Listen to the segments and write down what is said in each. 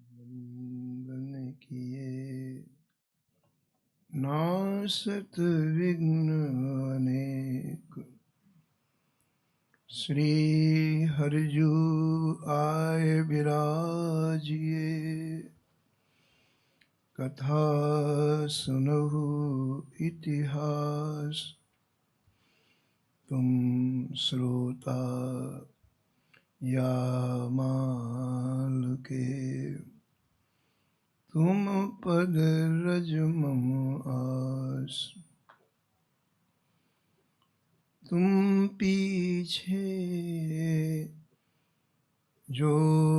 वंदन किए नासत विघ्न अनेक। श्री हरिजू आए विराजिए, कथा सुनहु इतिहास। तुम श्रोता या माल के, तुम पद रज मम आस। तुम पीछे जो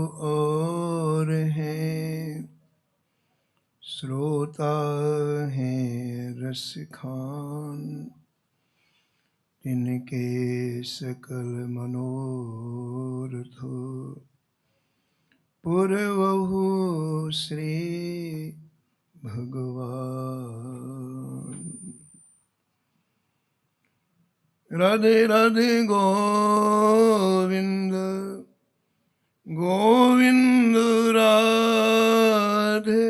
और हैं, श्रोता हैं रसिखान। इनके सकल मनोरथ पुरवहु श्री भगवान। राधे राधे गोविंद गोविंद राधे।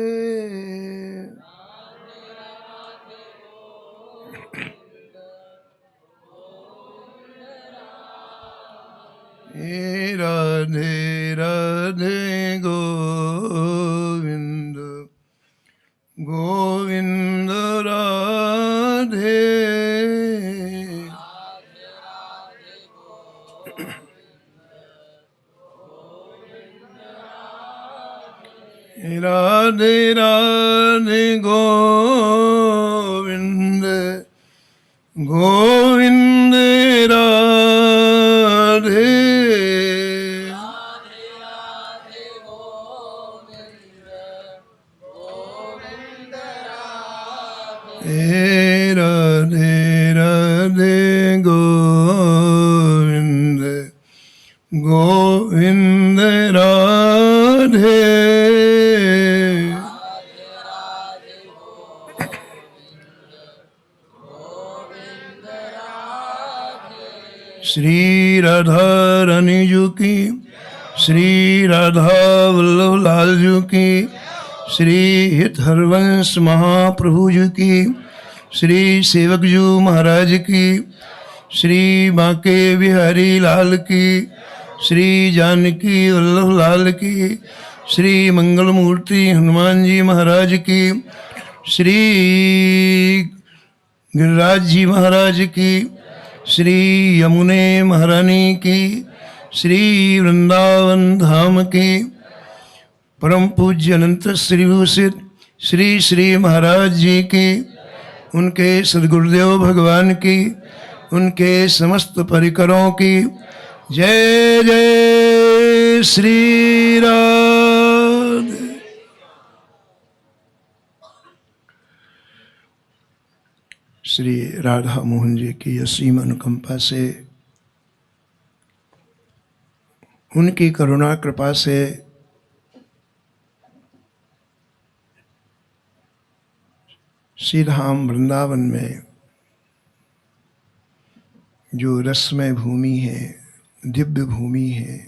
राधे राधे गोविंद गोविंद राधे। राधे राधे गोविंद गोविंद राधे। राधे राधे गोविंद गोविंद राधे। श्री राधा रानी जी की, श्री राधा वल्लभ लाल जी की, श्री हित हरवंश महाप्रभु जी की, श्री सेवक जी महाराज की, श्री बांके बिहारी लाल की, श्री जानकी वल्लभ लाल की, श्री मंगल मूर्ति हनुमान जी महाराज की, श्री गिरिराज जी महाराज की, श्री यमुने महारानी की, श्री वृंदावन धाम की, परम पूज्य अनंत श्री भूषित श्री श्री महाराज जी की, उनके सद्गुरुदेव भगवान की, उनके समस्त परिकरों की जय जय श्री राधे। श्री राधा मोहन जी की असीम अनुकंपा से, उनकी करुणा कृपा से श्री धाम वृंदावन में जो रसमय भूमि है दिव्य भूमि है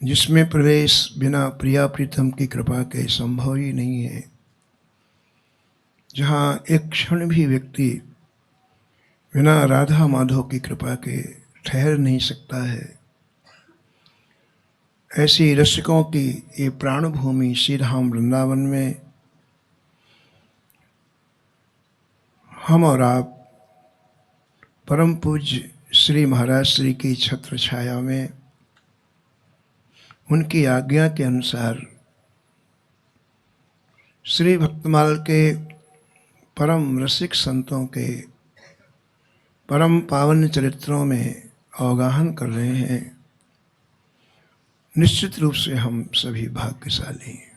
जिसमें प्रवेश बिना प्रिया प्रीतम की कृपा के संभव ही नहीं है, जहाँ एक क्षण भी व्यक्ति बिना राधा माधव की कृपा के ठहर नहीं सकता है। ऐसी रसिकों की ये प्राण भूमि श्री धाम वृंदावन में हम और आप परम पूज्य श्री महाराज श्री की छत्र छाया में उनकी आज्ञा के अनुसार श्री भक्तमाल के परम रसिक संतों के परम पावन चरित्रों में अवगाहन कर रहे हैं। निश्चित रूप से हम सभी भाग्यशाली हैं।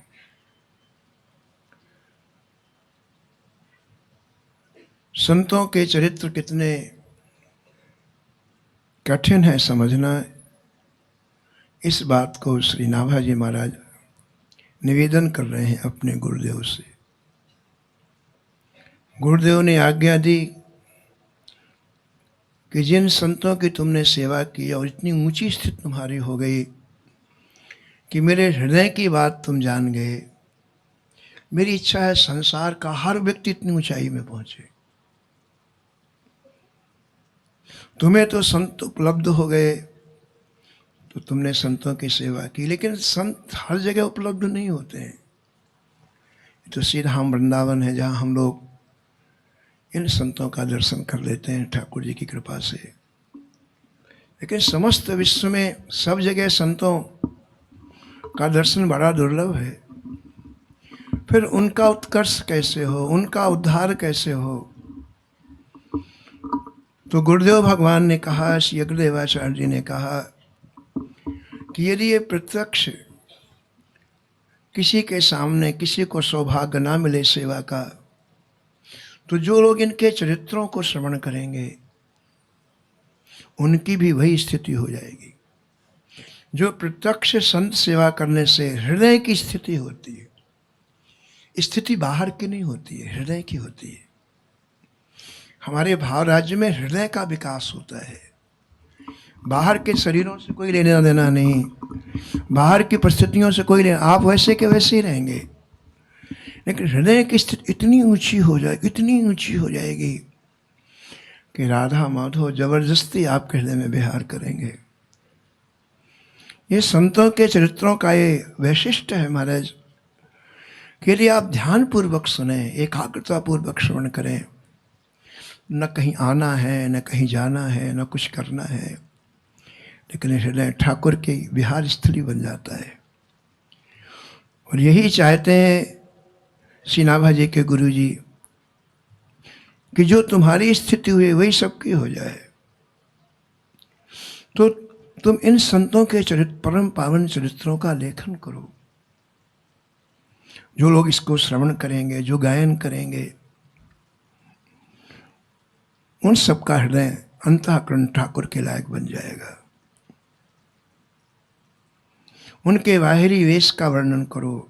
संतों के चरित्र कितने कठिन है समझना, इस बात को श्री नाभाजी महाराज निवेदन कर रहे हैं अपने गुरुदेव से। गुरुदेव ने आज्ञा दी कि जिन संतों की तुमने सेवा की और इतनी ऊंची स्थिति तुम्हारी हो गई कि मेरे हृदय की बात तुम जान गए, मेरी इच्छा है संसार का हर व्यक्ति इतनी ऊंचाई में पहुंचे। तुम्हें तो संत उपलब्ध हो गए तो तुमने संतों की सेवा की, लेकिन संत हर जगह उपलब्ध नहीं होते हैं। तो श्री धाम वृंदावन है जहाँ हम लोग इन संतों का दर्शन कर लेते हैं ठाकुर जी की कृपा से। लेकिन समस्त विश्व में सब जगह संतों का दर्शन बड़ा दुर्लभ है। फिर उनका उत्कर्ष कैसे हो, उनका उद्धार कैसे हो? तो गुरुदेव भगवान ने कहा, श्री अग्रदेवाचार्य जी ने कहा कि यदि ये प्रत्यक्ष किसी के सामने किसी को सौभाग्य ना मिले सेवा का, तो जो लोग इनके चरित्रों को श्रवण करेंगे उनकी भी वही स्थिति हो जाएगी। जो प्रत्यक्ष संत सेवा करने से हृदय की स्थिति होती है, स्थिति बाहर की नहीं होती है, हृदय की होती है। हमारे भाव राज्य में हृदय का विकास होता है। बाहर के शरीरों से कोई लेना देना नहीं, बाहर की परिस्थितियों से कोई लेना, आप वैसे के वैसे ही रहेंगे। लेकिन हृदय की स्थिति इतनी ऊंची हो जाए, इतनी ऊंची हो जाएगी कि राधा माधव जबरदस्ती आपके हृदय में विहार करेंगे। ये संतों के चरित्रों का ये वैशिष्ट्य है महाराज कि यदि आप ध्यानपूर्वक सुने, एकाग्रतापूर्वक श्रवण करें, न कहीं आना है, न कहीं जाना है, न कुछ करना है, लेकिन हृदय ठाकुर की विहार स्थली बन जाता है। और यही चाहते हैं श्री नाभाजी के गुरु जी कि जो तुम्हारी स्थिति हुई वही सबकी हो जाए। तो तुम इन संतों के चरित्र, परम पावन चरित्रों का लेखन करो। जो लोग इसको श्रवण करेंगे, जो गायन करेंगे, उन सबका हृदय अंतःकरण ठाकुर के लायक बन जाएगा। उनके बाहरी वेश का वर्णन करो।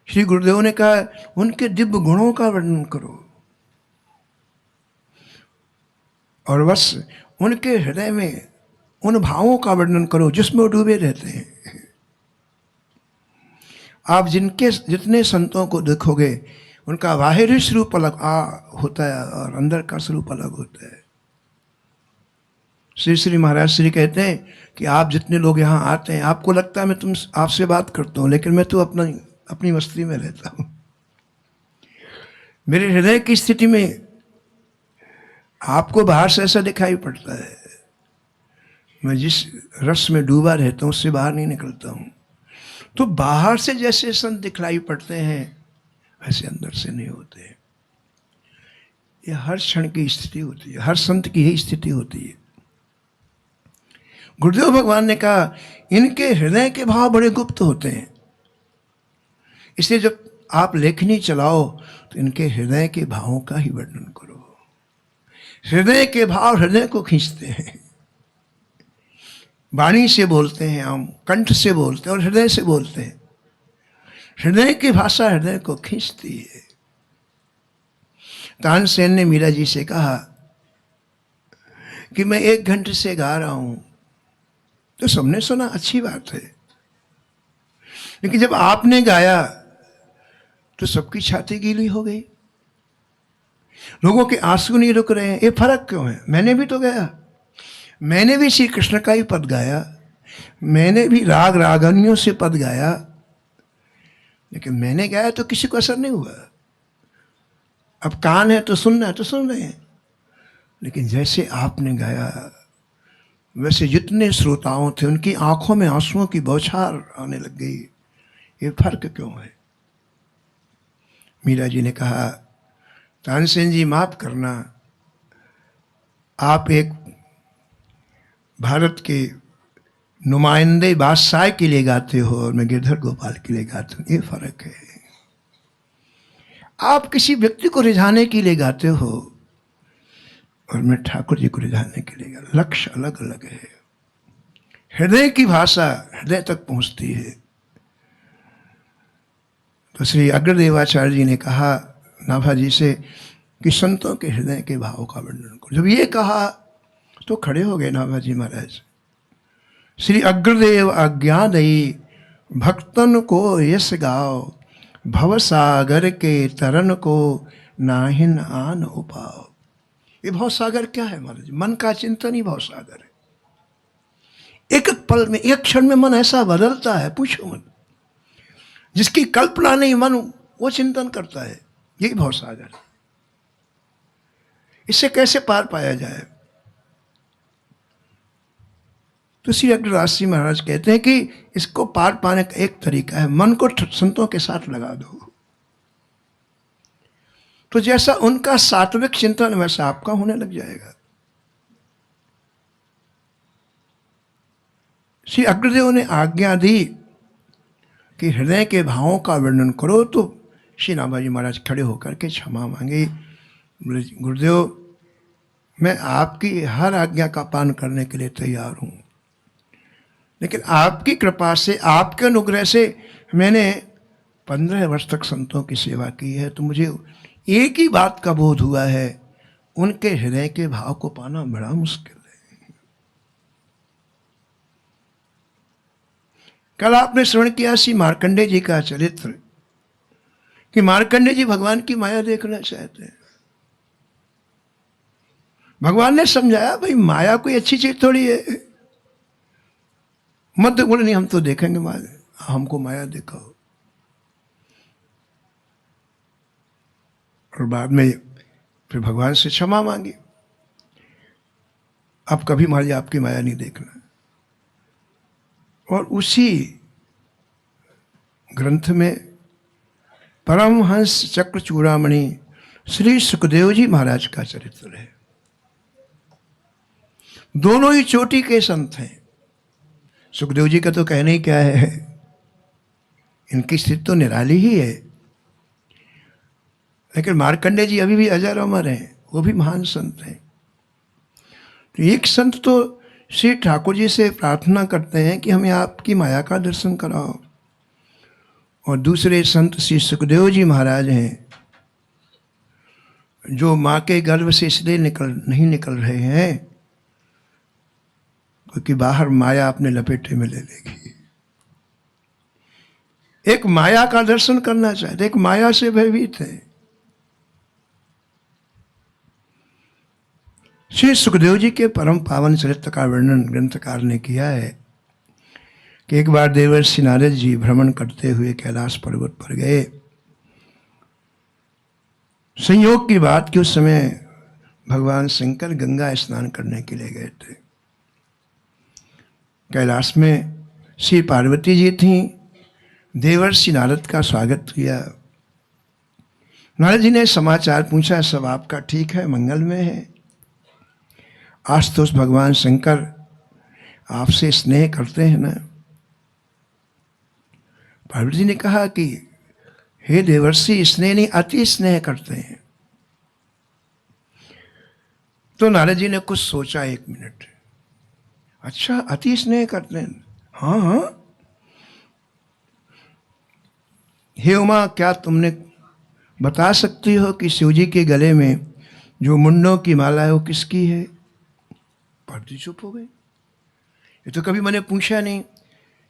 श्री गुरुदेव ने कहा उनके दिव्य गुणों का वर्णन करो और बस उनके हृदय में उन भावों का वर्णन करो जिसमें वो डूबे रहते हैं। आप जितने संतों को देखोगे उनका बाहरी स्वरूप अलग होता है और अंदर का स्वरूप अलग होता है। श्री श्री महाराज श्री कहते हैं कि आप जितने लोग यहाँ आते हैं, आपको लगता है मैं आपसे बात करता हूँ, लेकिन मैं तो अपनी मस्ती में रहता हूँ। मेरे हृदय की स्थिति में आपको बाहर से ऐसा दिखाई पड़ता है, मैं जिस रस में डूबा रहता हूँ उससे बाहर नहीं निकलता हूँ। तो बाहर से जैसे संत दिखलाई पड़ते हैं वैसे अंदर से नहीं होते। ये हर क्षण की स्थिति होती है, हर संत की यही स्थिति होती है। गुरुदेव भगवान ने कहा इनके हृदय के भाव बड़े गुप्त होते हैं, इसलिए जब आप लेखनी चलाओ तो इनके हृदय के भावों का ही वर्णन करो। हृदय के भाव हृदय को खींचते हैं। वाणी से बोलते हैं हम, कंठ से बोलते हैं और हृदय से बोलते हैं। हृदय की भाषा हृदय को खींचती है। तानसेन ने मीरा जी से कहा कि मैं 1 घंटे से गा रहा हूं, तो सबने सुना, अच्छी बात है। लेकिन जब आपने गाया तो सबकी छाती गीली हो गई, लोगों के आंसू नहीं रुक रहे हैं। ये फर्क क्यों है? मैंने भी तो गाया, मैंने भी श्री कृष्ण का ही पद गाया, मैंने भी राग रागनियों से पद गाया, लेकिन मैंने गाया तो किसी को असर नहीं हुआ। अब कान है तो सुनना है तो सुन रहे हैं, लेकिन जैसे आपने गाया वैसे जितने श्रोताओं थे उनकी आंखों में आंसुओं की बौछार आने लग गई। ये फर्क क्यों है? मीरा जी ने कहा, तानसेन जी माफ करना, आप एक भारत के नुमाइंदे बादशाह के लिए गाते हो और मैं गिरधर गोपाल के लिए गाता हूँ, ये फर्क है। आप किसी व्यक्ति को रिझाने के लिए गाते हो और मैं ठाकुर जी को रिझाने के लिए गाता। लक्ष्य अलग अलग है। हृदय की भाषा हृदय तक पहुंचती है। तो श्री अग्रदेवाचार्य जी ने कहा नाभा जी से कि संतों के हृदय के भाव का वर्णन करो। जब ये कहा तो खड़े हो गए नाभा जी महाराज। श्री अग्रदेव आज्ञा दई भक्तन को यश गाओ, भव सागर के तरन को नाहिन आन उपाओ। ये भव सागर क्या है महाराज? मन का चिंतन ही भव सागर है। एक एक पल में, एक क्षण में मन ऐसा बदलता है, पूछो मत। जिसकी कल्पना नहीं मन वो चिंतन करता है, यही भव सागर है। इससे कैसे पार पाया जाए? तो श्री अग्रदास जी महाराज कहते हैं कि इसको पार पाने का एक तरीका है, मन को संतों के साथ लगा दो। तो जैसा उनका सात्विक चिंतन वैसा आपका होने लग जाएगा। श्री अग्रदेव ने आज्ञा दी कि हृदय के भावों का वर्णन करो। तो श्री नाभाजी महाराज खड़े होकर के क्षमा मांगी। गुरुदेव, मैं आपकी हर आज्ञा का पालन करने के लिए तैयार हूँ, लेकिन आपकी कृपा से, आपके अनुग्रह से मैंने 15 वर्ष तक संतों की सेवा की है, तो मुझे एक ही बात का बोध हुआ है, उनके हृदय के भाव को पाना बड़ा मुश्किल है। कल आपने श्रवण किया श्री मार्कंडेय जी का चरित्र कि मार्कंडेय जी भगवान की माया देखना चाहते हैं। भगवान ने समझाया, भाई माया कोई अच्छी चीज थोड़ी है, मत बोले नहीं हम तो देखेंगे माया, हमको माया दिखाओ। और बाद में फिर भगवान से क्षमा मांगी, अब कभी महाराज आपकी माया नहीं देखना। और उसी ग्रंथ में परमहंस चक्र चूड़ामणि श्री सुखदेव जी महाराज का चरित्र है। दोनों ही चोटी के संत हैं। सुखदेव जी का तो कहना ही क्या है, इनकी स्थिति तो निराली ही है। लेकिन मार्कंडेय जी अभी भी अजर अमर हैं, वो भी महान संत हैं। तो एक संत तो श्री ठाकुर जी से प्रार्थना करते हैं कि हमें आपकी माया का दर्शन कराओ, और दूसरे संत श्री सुखदेव जी महाराज हैं जो माँ के गर्भ से इसलिए नहीं निकल रहे हैं क्योंकि बाहर माया अपने लपेटे में ले लेगी। एक माया का दर्शन करना चाहते, एक माया से भयभीत है। श्री सुखदेव जी के परम पावन चरित्र का वर्णन ग्रंथकार ने किया है कि एक बार देवर्षि नारद जी भ्रमण करते हुए कैलाश पर्वत पर गए। संयोग की बात कि उस समय भगवान शंकर गंगा स्नान करने के लिए गए थे। कैलाश में श्री पार्वती जी थीं। देवर्षि नारद का स्वागत किया। नारद जी ने समाचार पूछा, सब आपका ठीक है, मंगल में है? आशुतोष भगवान शंकर आपसे स्नेह करते हैं ना? पार्वती जी ने कहा कि हे देवर्षि, स्नेह नहीं अति स्नेह करते हैं। तो नारद जी ने कुछ सोचा, 1 मिनट, अच्छा अति स्नेह करते हैं, हाँ हाँ। हे उमा, क्या तुमने बता सकती हो कि शिव जी के गले में जो मुंडों की माला है वो किसकी है? पार्वती चुप हो गई। ये तो कभी मैंने पूछा नहीं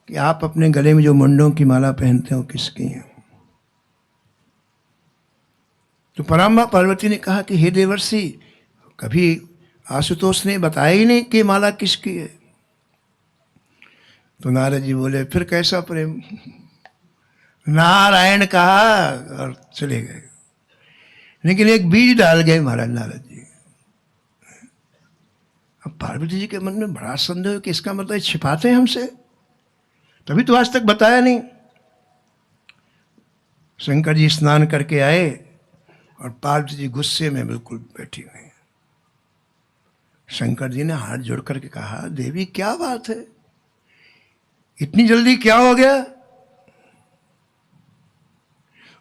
कि आप अपने गले में जो मुंडों की माला पहनते हो किसकी है। तो पराम्बा पार्वती ने कहा कि हे देवर्षि, कभी आशुतोष ने बताया ही नहीं कि माला किसकी है। तो नारद जी बोले फिर कैसा प्रेम, नारायण कहा और चले गए। लेकिन एक बीज डाल गए महाराज नारद जी। अब पार्वती जी के मन में बड़ा संदेह कि इसका मतलब छिपाते हैं हमसे, तभी तो आज तक बताया नहीं। शंकर जी स्नान करके आए और पार्वती जी गुस्से में बिल्कुल बैठी हुई। शंकर जी ने हाथ जोड़ करके कहा, देवी क्या बात है, इतनी जल्दी क्या हो गया।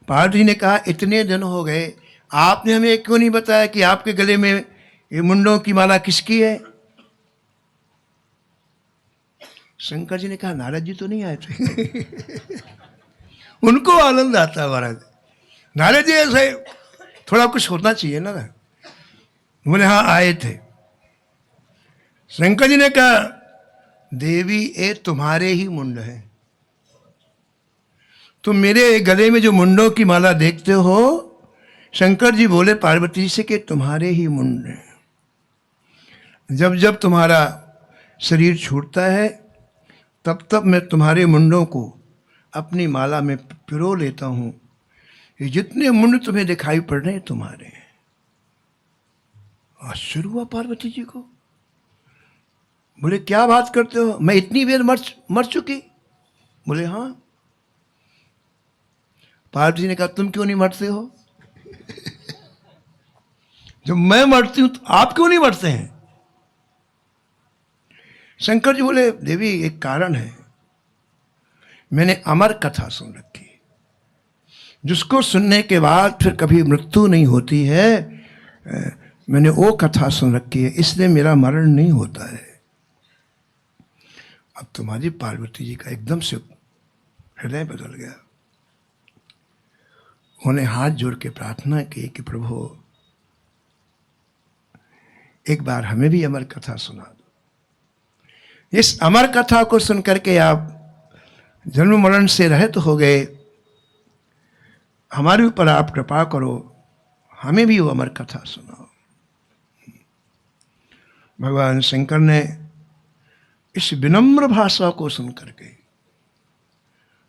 पार्वती जी ने कहा, इतने दिन हो गए, आपने हमें क्यों नहीं बताया कि आपके गले में ये मुंडों की माला किसकी है। शंकर जी ने कहा, नारद जी तो नहीं आए थे। उनको आनंद आता है महाराज, नारद जी ऐसे थोड़ा कुछ होना चाहिए ना। बोले हाँ आए थे। शंकर जी ने कहा, देवी ये तुम्हारे ही मुंड है, तुम मेरे गले में जो मुंडों की माला देखते हो, शंकर जी बोले पार्वती से कि तुम्हारे ही मुंड है। जब जब तुम्हारा शरीर छूटता है तब तब मैं तुम्हारे मुंडों को अपनी माला में पिरो लेता हूं। ये जितने मुंड तुम्हें दिखाई पड़ रहे हैं तुम्हारे हैं। आश्चर्य हुआ पार्वती जी को। बोले क्या बात करते हो, मैं इतनी देर मर चुकी। बोले हाँ। पार्वती जी ने कहा, तुम क्यों नहीं मरते हो। जब मैं मरती हूं तो आप क्यों नहीं मरते हैं। शंकर जी बोले, देवी एक कारण है, मैंने अमर कथा सुन रखी, जिसको सुनने के बाद फिर कभी मृत्यु नहीं होती है। मैंने वो कथा सुन रखी है, इसलिए मेरा मरण नहीं होता है। अब तुम्हारी पार्वती जी का एकदम से हृदय बदल गया। उन्हें हाथ जोड़ के प्रार्थना की कि प्रभु एक बार हमें भी अमर कथा सुना दो। इस अमर कथा को सुनकर के आप जन्म मरण से रहित हो गए, हमारे ऊपर आप कृपा करो, हमें भी वो अमर कथा सुनाओ। भगवान शंकर ने इस विनम्र भाषा को सुनकर के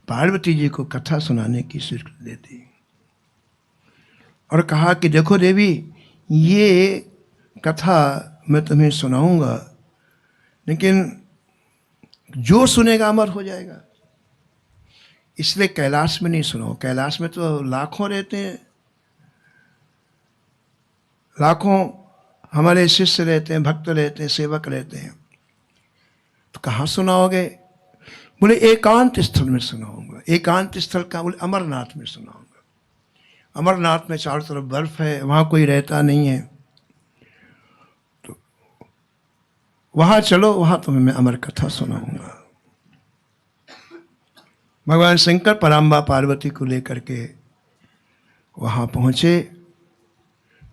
पार्वती जी को कथा सुनाने की स्वीकृति दे दी और कहा कि देखो देवी, ये कथा मैं तुम्हें सुनाऊंगा, लेकिन जो सुनेगा अमर हो जाएगा, इसलिए कैलाश में नहीं सुनाओ। कैलाश में तो लाखों रहते हैं, लाखों हमारे शिष्य रहते हैं, भक्त रहते हैं, सेवक रहते हैं, तो कहाँ सुनाओगे। बोले एकांत स्थल में सुनाऊंगा। एकांत स्थल का बोले अमरनाथ में सुनाऊंगा। अमरनाथ में चारों तरफ बर्फ है, वहाँ कोई रहता नहीं है, तो वहाँ चलो, वहाँ तुम्हें मैं अमर कथा सुनाऊंगा। भगवान शंकर पराम्बा पार्वती को लेकर के वहाँ पहुँचे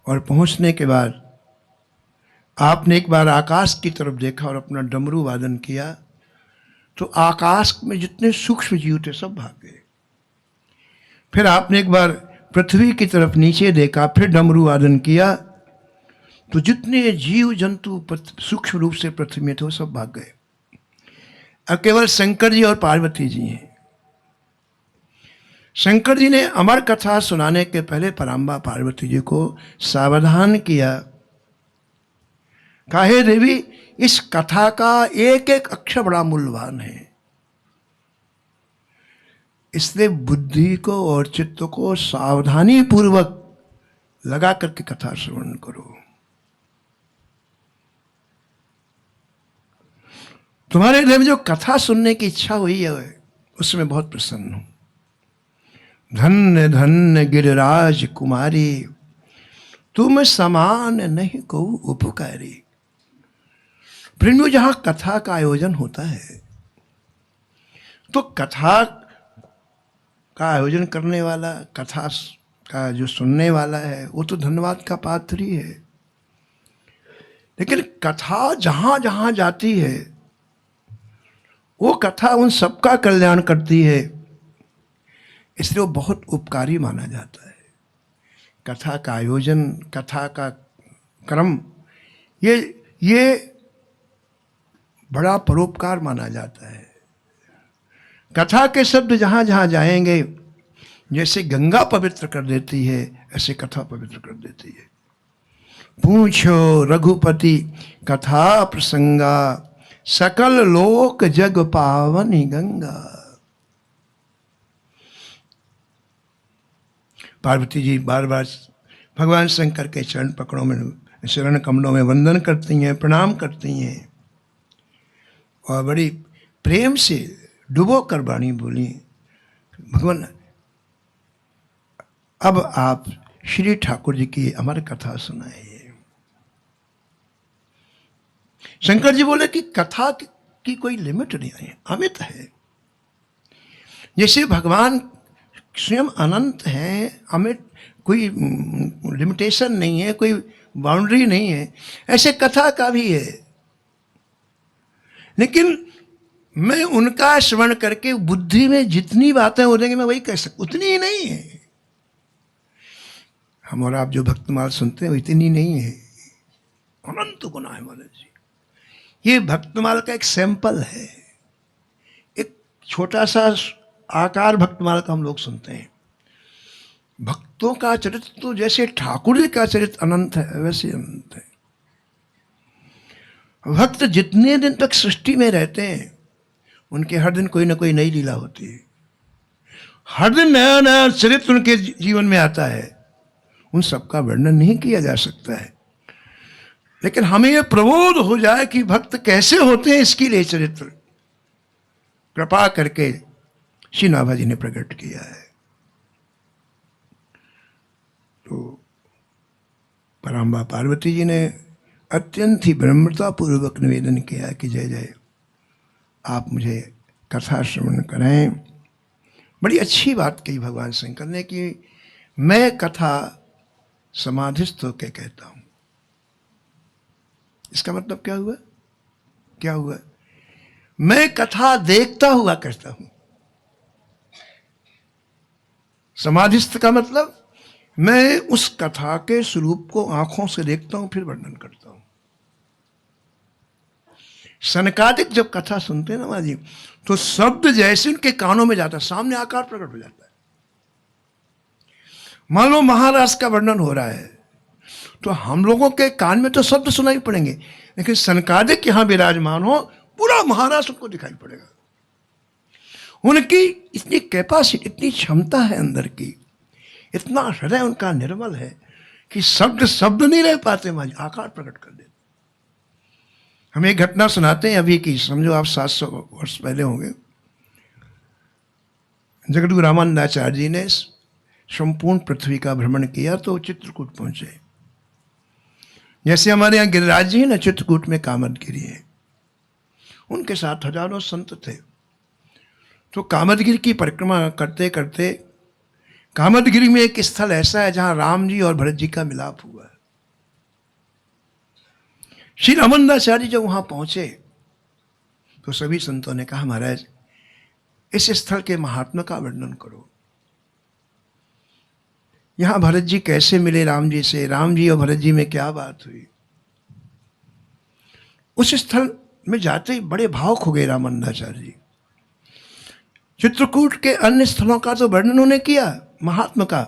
और पहुँचने के बाद आपने एक बार आकाश की तरफ देखा और अपना डमरू वादन किया, तो आकाश में जितने सूक्ष्म जीव थे सब भाग गए। फिर आपने एक बार पृथ्वी की तरफ नीचे देखा, फिर डमरू वादन किया, तो जितने जीव जंतु सूक्ष्म रूप से पृथ्वी में थे वो सब भाग गए। अब केवल शंकर जी और पार्वती जी हैं। शंकर जी ने अमर कथा सुनाने के पहले पराम्बा पार्वती जी को सावधान किया, कहा हे देवी, इस कथा का एक एक अक्षर बड़ा मूल्यवान है, इसलिए बुद्धि को और चित्त को सावधानी पूर्वक लगा करके कथा श्रवण करो। तुम्हारे हृदय में जो कथा सुनने की इच्छा हुई है उसमें बहुत प्रसन्न हूं। धन्य धन्य गिरिराज कुमारी, तुम समान नहीं को उपकारी। प्रेमियों, जहां कथा का आयोजन होता है तो कथा का आयोजन करने वाला, कथा का जो सुनने वाला है, वो तो धन्यवाद का पात्र ही है। लेकिन कथा जहां जहां जाती है वो कथा उन सबका कल्याण करती है, इसलिए वो बहुत उपकारी माना जाता है। कथा का आयोजन, कथा का क्रम, ये बड़ा परोपकार माना जाता है। कथा के शब्द जहाँ जहाँ जाएंगे, जैसे गंगा पवित्र कर देती है, ऐसे कथा पवित्र कर देती है। पूछो रघुपति कथा प्रसंगा, सकल लोक जग पावनी गंगा। पार्वती जी बार बार भगवान शंकर के चरण पकड़ों में, शरण कमलों में वंदन करती हैं, प्रणाम करती हैं, और बड़ी प्रेम से डुबो कर वाणी बोली, भगवान अब आप श्री ठाकुर जी की अमर कथा सुनाइए। शंकर जी बोले कि कथा की कोई लिमिट नहीं है, अमित है। जैसे भगवान स्वयं अनंत हैं, अमित, कोई लिमिटेशन नहीं है, कोई बाउंड्री नहीं है, ऐसे कथा का भी है। लेकिन मैं उनका श्रवण करके बुद्धि में जितनी बातें हो जाएंगी मैं वही कह सकता, उतनी ही नहीं है। हम और आप जो भक्तमाल सुनते हैं वो इतनी नहीं है, अनंत गुना है महाराज जी। ये भक्तमाल का एक सैंपल है, एक छोटा सा आकार भक्तमाल का हम लोग सुनते हैं। भक्तों का चरित्र तो जैसे ठाकुर जी का चरित्र अनंत है वैसे अनंत है। भक्त जितने दिन तक सृष्टि में रहते हैं उनके हर दिन कोई ना कोई नई लीला होती है, हर दिन नया नया चरित्र उनके जीवन में आता है। उन सबका वर्णन नहीं किया जा सकता है, लेकिन हमें यह प्रबोध हो जाए कि भक्त कैसे होते हैं, इसके लिए चरित्र कृपा करके श्री नाभा जी ने प्रकट किया है। तो पराम्बा पार्वती जी ने अत्यंत ही विनम्रता पूर्वक निवेदन किया कि जय जय आप मुझे कथा श्रवण कराएं। बड़ी अच्छी बात कही भगवान शंकर ने कि मैं कथा समाधिस्थ होकर कहता हूं। इसका मतलब क्या हुआ? क्या हुआ? मैं कथा देखता हुआ कहता हूं। समाधिस्थ का मतलब मैं उस कथा के स्वरूप को आंखों से देखता हूं फिर वर्णन करता हूं। सनकादिक जब कथा सुनते हैं ना महाराज जी, तो शब्द जैसे उनके कानों में जाता है, सामने आकार प्रकट हो जाता है। मान लो महाराज का वर्णन हो रहा है तो हम लोगों के कान में तो शब्द सुनाई पड़ेंगे, लेकिन सनकादिक यहां विराजमान हो पूरा महाराज उनको दिखाई पड़ेगा। उनकी इतनी कैपेसिटी, इतनी क्षमता है अंदर की, इतना हृदय उनका निर्मल है कि शब्द शब्द नहीं रह पाते, महाराज आकार प्रकट कर देते। हम एक घटना सुनाते हैं अभी की, समझो आप 700 वर्ष पहले होंगे। जगद्गुरु रामानंदाचार्य जी ने संपूर्ण पृथ्वी का भ्रमण किया तो चित्रकूट पहुंचे। जैसे हमारे यहाँ गिरिराज जी ना चित्रकूट में कामदगिरी है, उनके साथ हजारों संत थे। तो कामदगिरी की परिक्रमा करते करते कामदगिरी में एक स्थल ऐसा है जहां राम जी और भरत जी का मिलाप हुआ है। श्री रामानंदाचार्य जब वहां पहुंचे तो सभी संतों ने कहा महाराज इस स्थल के महात्मा का वर्णन करो। यहां भरत जी कैसे मिले राम जी से, राम जी और भरत जी में क्या बात हुई। उस स्थल में जाते ही बड़े भावुक हो गए रामानंदाचार्य जी। चित्रकूट के अन्य स्थलों का तो वर्णन उन्होंने किया महात्मा का,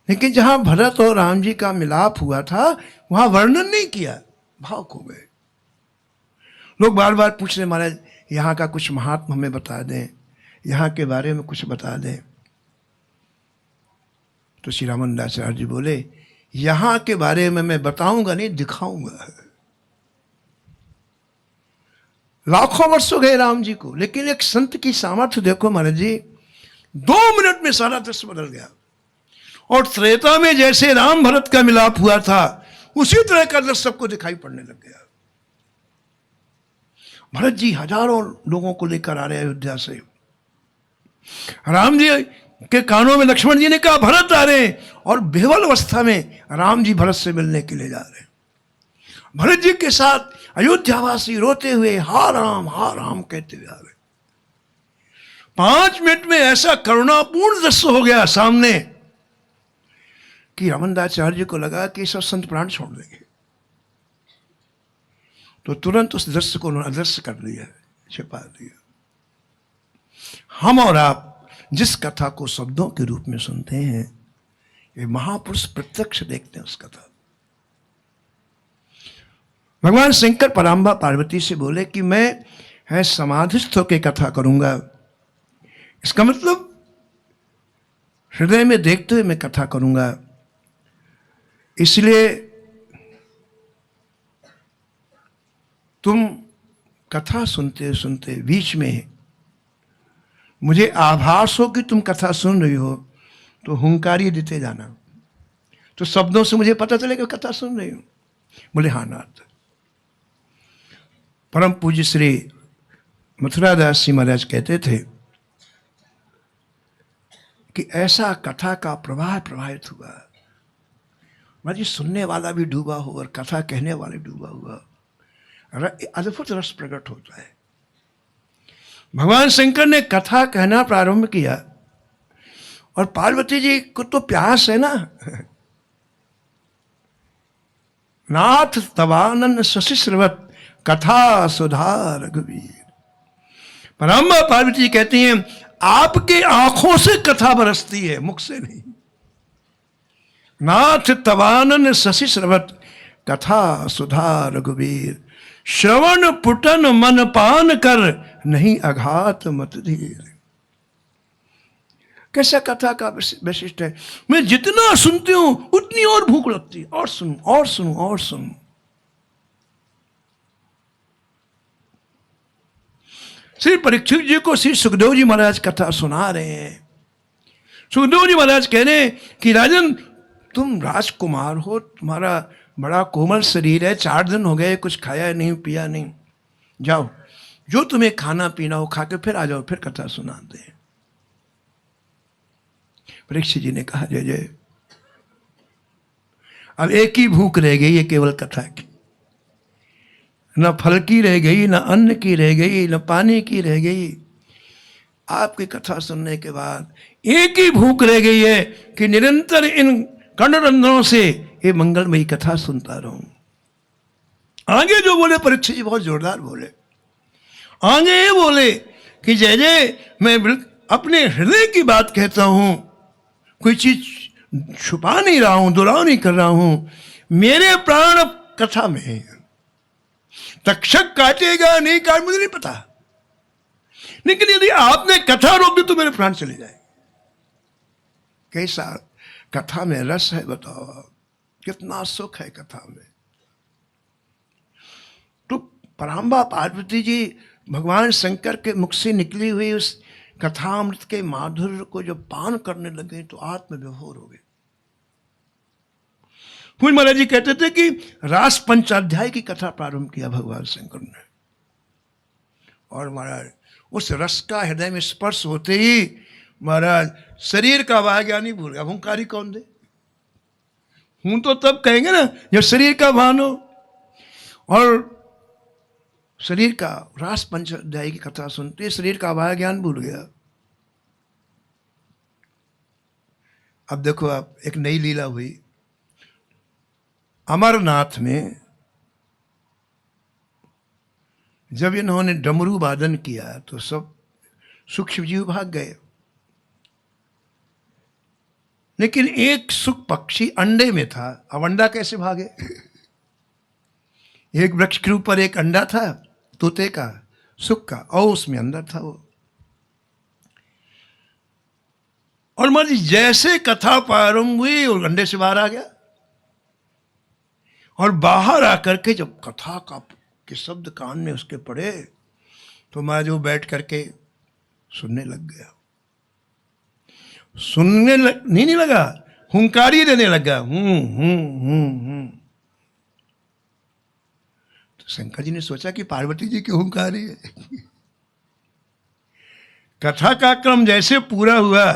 लेकिन जहां भरत और राम जी का मिलाप हुआ था वहां वर्णन नहीं किया, भावुक हो गए। लोग बार बार पूछ रहे महाराज यहाँ का कुछ महात्मा हमें बता दें, यहाँ के बारे में कुछ बता दें। तो श्री रामानंदाचार्य जी बोले यहाँ के बारे में मैं बताऊंगा नहीं, दिखाऊंगा। लाखों वर्ष हो गए राम जी को, लेकिन एक संत की सामर्थ्य देखो महाराज जी, 2 मिनट में सारा दृश्य बदल गया। और त्रेता में जैसे राम भरत का मिलाप हुआ था उसी तरह का दृश्य सबको दिखाई पड़ने लग गया। भरत जी हजारों लोगों को लेकर आ रहे अयोध्या से। राम जी के कानों में लक्ष्मण जी ने कहा भरत आ रहे हैं, और बेवल अवस्था में राम जी भरत से मिलने के लिए जा रहे हैं। भरत जी के साथ अयोध्यावासी रोते हुए हा राम कहते हुए आ गए। 5 मिनट में ऐसा करुणापूर्ण दृश्य हो गया सामने कि रमनदाचार्य को लगा कि सब संत प्राण छोड़ देंगे, तो तुरंत उस दृश्य को उन्होंने अदृश्य कर दिया, छिपा दिया। हम और आप जिस कथा को शब्दों के रूप में सुनते हैं, ये महापुरुष प्रत्यक्ष देखते हैं उस कथा। भगवान शंकर पराम्बा पार्वती से बोले कि मैं है समाधिस्थ होकर कथा करूंगा। इसका मतलब हृदय में देखते हुए मैं कथा करूंगा। इसलिए तुम कथा सुनते सुनते बीच में मुझे आभास हो कि तुम कथा सुन रही हो, तो हुंकारी देते जाना, तो शब्दों से मुझे पता चलेगा कथा सुन रही हूं। बोले हाँ नाथ। परम पूज्य श्री मथुरादास जी महाराज कहते थे कि ऐसा कथा का प्रवाह प्रवाहित हुआ, महाराज सुनने वाला भी डूबा हो और कथा कहने वाला भी डूबा हुआ, अद्भुत रस प्रकट होता है। भगवान शंकर ने कथा कहना प्रारंभ किया और पार्वती जी को तो प्यास है ना। नाथ तवानन शशिश्रवत कथा सुधा रघुवीर। पराम्बा पार्वती जी कहती हैं आपके आंखों से कथा बरसती है, मुख से नहीं। नाथ तवानन शशिश्रवत कथा सुधा रघुवीर। श्रवण पुटन मन पान कर नहीं अघात मत धीर। कैसा कथा का वैशिष्ट है। मैं जितना सुनती हूं उतनी और भूख लगती है, और सुनूं और सुनूं और सुनूं। श्री परीक्षित जी को श्री सुखदेव जी महाराज कथा सुना रहे हैं। सुखदेव जी महाराज कह रहे हैं कि राजन तुम राजकुमार हो, तुम्हारा बड़ा कोमल शरीर है, 4 दिन हो गए कुछ खाया नहीं पिया नहीं, जाओ जो तुम्हें खाना पीना हो खा के फिर आ जाओ, फिर कथा सुनाते हैं। परीक्षित जी ने कहा जय जय, अब एक ही भूख रह गई है केवल कथा की। न फल की रह गई, न अन्न की रह गई, न पानी की रह गई। आपकी कथा सुनने के बाद एक ही भूख रह गई है कि निरंतर इन कर्णरंध्रों से ये मंगलमयी कथा सुनता रहूं। आगे जो बोले परीक्षित जी बहुत जोरदार बोले। आगे ये बोले कि जय जय मैं अपने हृदय की बात कहता हूं, कोई चीज छुपा नहीं रहा हूं, दुराव नहीं कर रहा हूं। मेरे प्राण कथा में है। तक्षक काटेगा नहीं काट मुझे नहीं पता, लेकिन यदि आपने कथा रोक दी तो मेरे प्राण चले जाए। कैसा कथा में रस है बताओ, कितना सुख है कथा में। तो पराम्बा पार्वती जी भगवान शंकर के मुख से निकली हुई उस कथामृत के माधुर्य को जब पान करने लगे तो आत्मविभोर हो गए। पूज्य महाराज जी कहते थे कि रास पंचाध्याय की कथा प्रारंभ किया भगवान शंकर ने, और महाराज उस रस का हृदय में स्पर्श होते ही महाराज शरीर का वाह ज्ञान ही भूल गया। हुंकारी कौन दे? हूं तो तब कहेंगे ना जब शरीर का भान हो। और शरीर का रास पंचाध्याय की कथा सुनते शरीर का वाह ज्ञान भूल गया। अब देखो आप, एक नई लीला हुई अमरनाथ में। जब इन्होंने डमरू वादन किया तो सब सूक्ष्म जीव भाग गए, लेकिन एक सुख पक्षी अंडे में था। अब अंडा कैसे भागे? एक वृक्ष के ऊपर एक अंडा था तोते का, सुख का, और उसमें अंदर था वो। और मान जैसे कथा प्रारंभ हुई और अंडे से बाहर आ गया, और बाहर आकर के जब कथा का के शब्द कान में उसके पड़े तो मैं जो बैठ करके सुनने लग गया। नहीं लगा, हुंकारी देने लगा। तो शंकर जी ने सोचा कि पार्वती जी की हुंकारी है। कथा का क्रम जैसे पूरा हुआ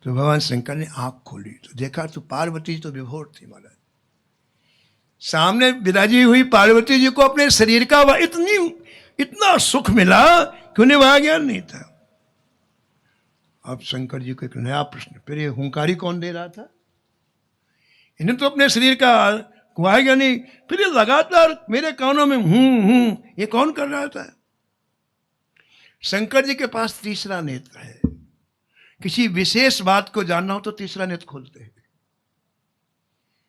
तो भगवान शंकर ने आंख खोली तो देखा तो पार्वती तो विभोर थी महाराज। सामने विराजी हुई पार्वती जी को अपने शरीर का इतना सुख मिला कि उन्हें वह ज्ञान नहीं था। अब शंकर जी को एक नया प्रश्न, फिर ये हुंकारी कौन दे रहा था? इन्हें तो अपने शरीर का वह ज्ञान नहीं, फिर ये लगातार मेरे कानों में ये कौन कर रहा था? शंकर जी के पास तीसरा नेत्र है। किसी विशेष बात को जानना हो तो तीसरा नेत्र खोलते हैं।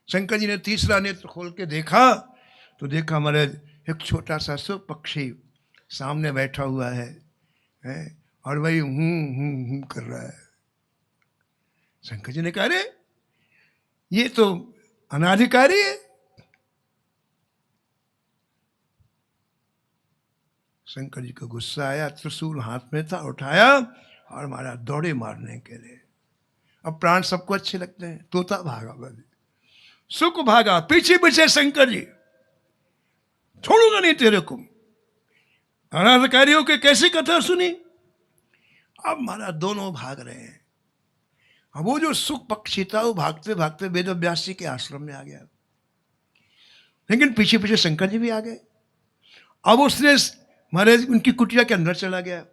शंकर जी ने तीसरा नेत्र खोल के देखा तो देखा हमारे एक छोटा सा सुख पक्षी सामने बैठा हुआ है और वही हूं कर रहा है। शंकर जी ने कहा, अरे ये तो अनाधिकारी है। शंकर जी को गुस्सा आया, त्रिशूल हाथ में था, उठाया और मारा, दौड़े मारने के लिए। अब प्राण सबको अच्छे लगते हैं, तोता भागा, बस सुख भागा, पीछे पीछे शंकर जी, छोड़ूंगा नहीं तेरे को। अनाधिकारियों के कैसी कथा सुनी। अब मारा, दोनों भाग रहे हैं। अब वो जो सुख पक्षी था वो भागते भागते वेदव्यास जी के आश्रम में आ गया, लेकिन पीछे पीछे शंकर जी भी आ गए। अब उसने महाराज उनकी कुटिया के अंदर चला गया।